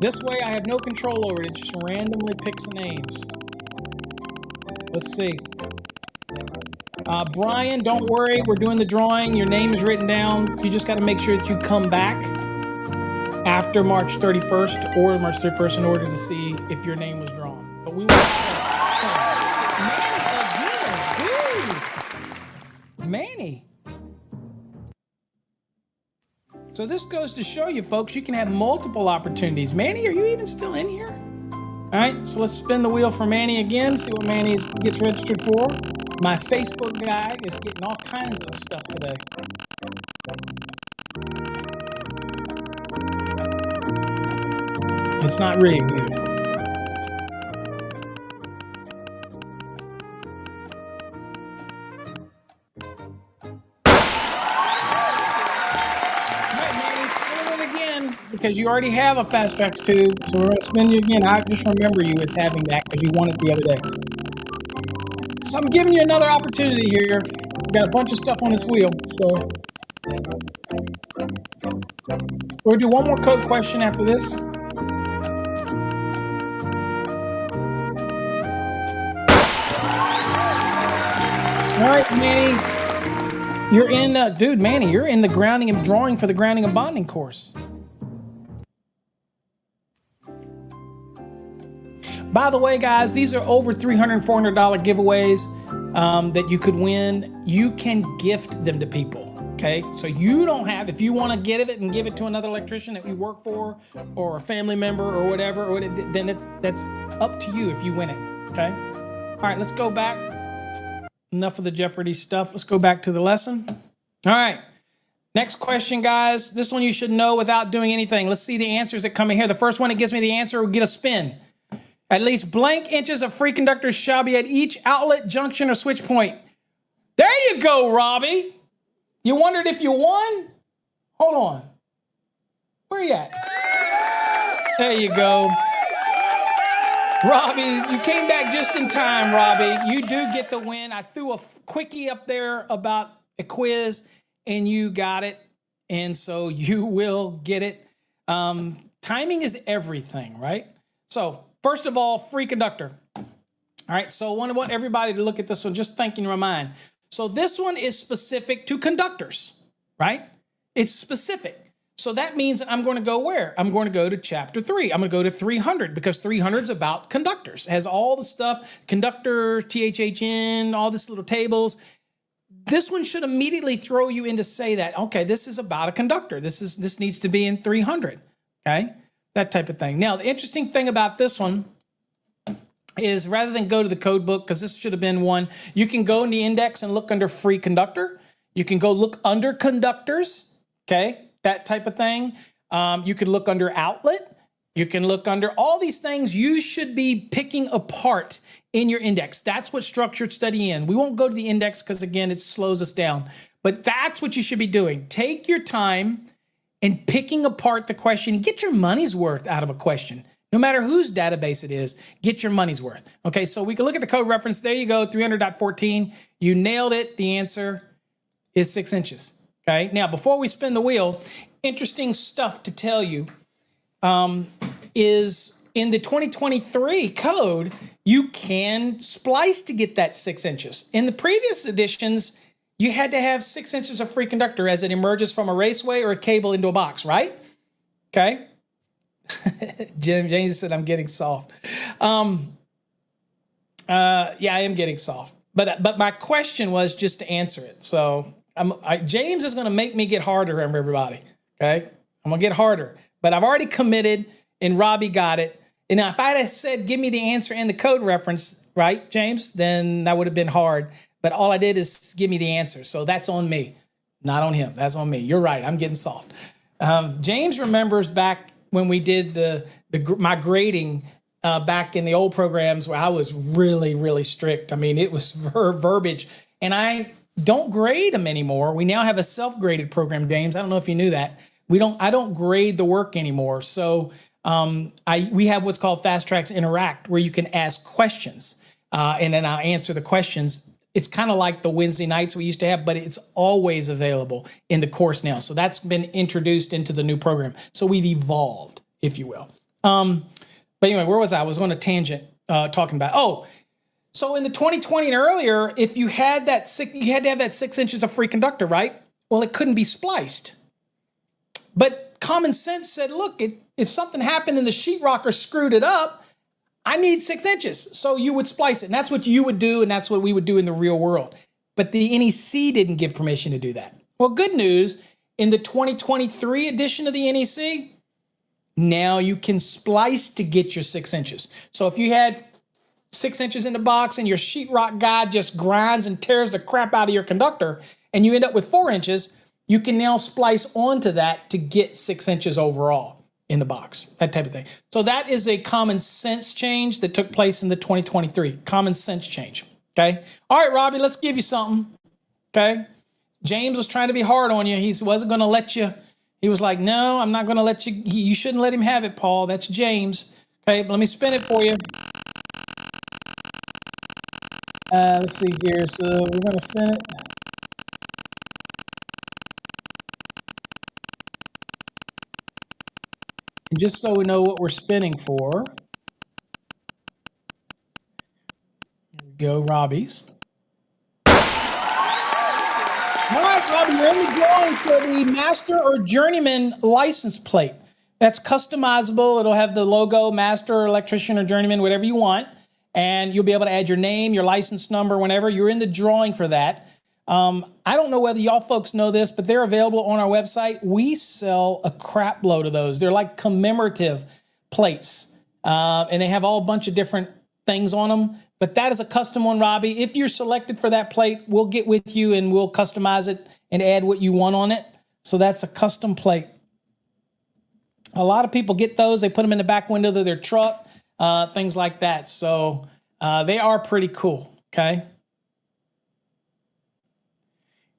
This way I have no control over it. It just randomly picks the names. Let's see. Brian, don't worry. We're doing the drawing. Your name is written down. You just got to make sure that you come back after March 31st or March 31st in order to see if your name was drawn. But we will. Manny. So this goes to show you, folks, you can have multiple opportunities. Manny, are you even still in here? All right, so let's spin the wheel for Manny again, see what Manny gets registered for. My Facebook guy is getting all kinds of stuff today. It's not rigged either. Because you already have a Fast Tracks 2, so we're going to spin you again. I just remember you as having that because you won it the other day. So I'm giving you another opportunity here. Got a bunch of stuff on this wheel, so we'll do one more code question after this. All right, Manny, you're in. Manny, you're in the grounding and drawing for the grounding and bonding course. By the way, guys, these are over $300 and $400 giveaways that you could win. You can gift them to people, okay? So you don't have, if you want to get it and give it to another electrician that you work for or a family member or whatever, then that's up to you if you win it, okay? All right, let's go back. Enough of the Jeopardy stuff. Let's go back to the lesson. All right. Next question, guys. This one you should know without doing anything. Let's see the answers that come in here. The first one that gives me the answer will get a spin. At least blank inches of free conductors shall be at each outlet, junction, or switch point. There you go, Robbie. You wondered if you won? Hold on. Where you at? There you go. Robbie, you came back just in time, Robbie. You do get the win. I threw a quickie up there about a quiz, and you got it. And so you will get it. Timing is everything, right? So, first of all, free conductor. All right, so I want everybody to look at this one, just think in your mind. So this one is specific to conductors, right? It's specific. So that means that I'm going to go where? I'm going to go to chapter 3. I'm going to go to 300 because 300 is about conductors. It has all the stuff, conductor, THHN, all this little tables. This one should immediately throw you into say that, okay, this is about a conductor. This needs to be in 300, okay? That type of thing. Now, the interesting thing about this one is rather than go to the code book, because this should have been one, you can go in the index and look under free conductor. You can go look under conductors, okay, that type of thing. You can look under outlet. You can look under all these things you should be picking apart in your index. That's what structured study in. We won't go to the index because, again, it slows us down. But that's what you should be doing. Take your time and picking apart the question. Get your money's worth out of a question. No matter whose database it is, get your money's worth. Okay, so we can look at the code reference. There you go, 300.14. You nailed it. The answer is 6 inches. Okay, now before we spin the wheel, interesting stuff to tell you is in the 2023 code, you can splice to get that 6 inches. In the previous editions, you had to have 6 inches of free conductor as it emerges from a raceway or a cable into a box, right? Okay. James said, I'm getting soft. Yeah, I am getting soft. But my question was just to answer it. So James is going to make me get harder, everybody. Okay. I'm going to get harder. But I've already committed, and Robbie got it. And now if I had said, give me the answer and the code reference, right, James, then that would have been hard. But all I did is give me the answer. So that's on me, not on him. That's on me. You're right. I'm getting soft. James remembers back when we did my grading back in the old programs where I was really, really strict. I mean, it was verbiage, and I don't grade them anymore. We now have a self-graded program, James. I don't know if you knew that. I don't grade the work anymore. So we have what's called Fast Tracks Interact, where you can ask questions, and then I'll answer the questions. It's kind of like the Wednesday nights we used to have, but it's always available in the course now. So that's been introduced into the new program. So we've evolved, if you will. But anyway, where was I? I was on a tangent talking about, so in the 2020 and earlier, if you had you had to have that 6 inches of free conductor, right? Well, it couldn't be spliced. But common sense said, look, if something happened and the sheetrocker screwed it up, I need 6 inches. So you would splice it. And that's what you would do. And that's what we would do in the real world. But the NEC didn't give permission to do that. Well, good news. In the 2023 edition of the NEC, now you can splice to get your 6 inches. So if you had 6 inches in the box and your sheetrock guy just grinds and tears the crap out of your conductor and you end up with 4 inches, you can now splice onto that to get 6 inches overall in the box, that type of thing. So that is a common sense change that took place in the 2023. Common sense change, okay? All right, Robbie, let's give you something, okay? James was trying to be hard on you. He wasn't going to let you. He was like, no, I'm not going to let you. You shouldn't let him have it, Paul. That's James. Okay, but let me spin it for you. Let's see here. So we're going to spin it. And just so we know what we're spinning for. Here we go, Robbie's. All right, Robbie, you're in the drawing for the Master or Journeyman license plate. That's customizable. It'll have the logo, Master, Electrician, or Journeyman, whatever you want. And you'll be able to add your name, your license number, whenever. You're in the drawing for that. I don't know whether y'all folks know this, but they're available on our website. We sell a crap load of those. They're like commemorative plates. And they have all a bunch of different things on them. But that is a custom one, Robbie. If you're selected for that plate, we'll get with you and we'll customize it and add what you want on it. So that's a custom plate. A lot of people get those. They put them in the back window of their truck, things like that. So they are pretty cool, okay?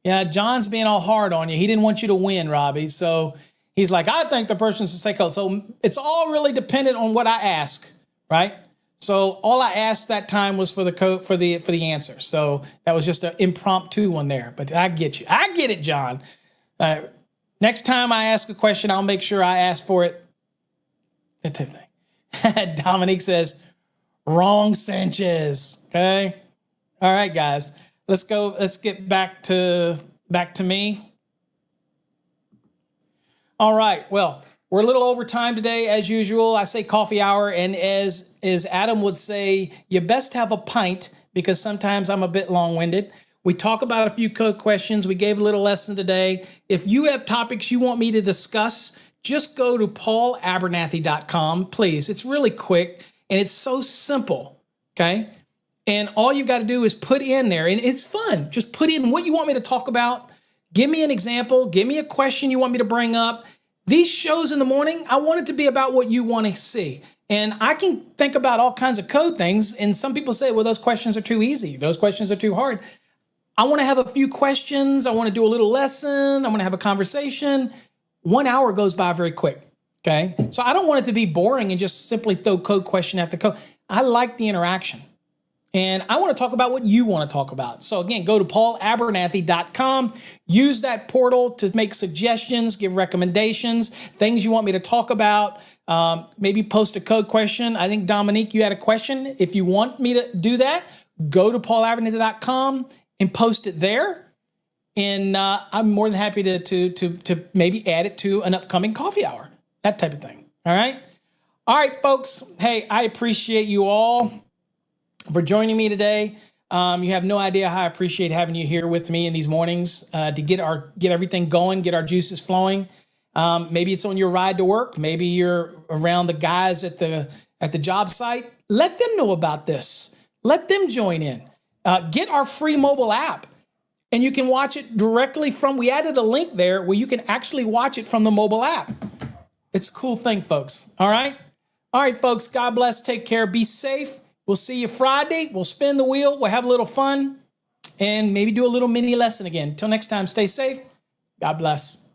Yeah, John's being all hard on you. He didn't want you to win, Robbie. So he's like, I think the person should say code. So it's all really dependent on what I ask, right? So all I asked that time was for the code for the answer. So that was just an impromptu one there. But I get you. I get it, John. Next time I ask a question, I'll make sure I ask for it. That type of thing. Dominique says, wrong Sanchez. Okay. All right, guys. Let's go. Let's get back to me. All right. Well, we're a little over time today, as usual. I say coffee hour, and as Adam would say, you best have a pint because sometimes I'm a bit long-winded. We talk about a few code questions. We gave a little lesson today. If you have topics you want me to discuss, just go to paulabernathy.com, please. It's really quick, and it's so simple, okay? And all you've got to do is put in there, and it's fun. Just put in what you want me to talk about. Give me an example. Give me a question you want me to bring up. These shows in the morning, I want it to be about what you want to see. And I can think about all kinds of code things. And some people say, well, those questions are too easy. Those questions are too hard. I want to have a few questions. I want to do a little lesson. I want to have a conversation. 1 hour goes by very quick. Okay. So I don't want it to be boring and just simply throw code question after code. I like the interaction. And I want to talk about what you want to talk about. So again, go to paulabernathy.com. Use that portal to make suggestions, give recommendations, things you want me to talk about. Maybe post a code question. I think, Dominique, you had a question. If you want me to do that, go to paulabernathy.com and post it there. And I'm more than happy to maybe add it to an upcoming coffee hour, that type of thing. All right. All right, folks. Hey, I appreciate you all for joining me today. You have no idea how I appreciate having you here with me in these mornings to get everything going, get our juices flowing. Maybe it's on your ride to work. Maybe you're around the guys at the job site. Let them know about this. Let them join in. Get our free mobile app, and you can watch it directly from. We added a link there where you can actually watch it from the mobile app. It's a cool thing, folks. All right. All right, folks, God bless. Take care. Be safe. We'll see you Friday. We'll spin the wheel. We'll have a little fun and maybe do a little mini lesson again. Until next time, stay safe. God bless.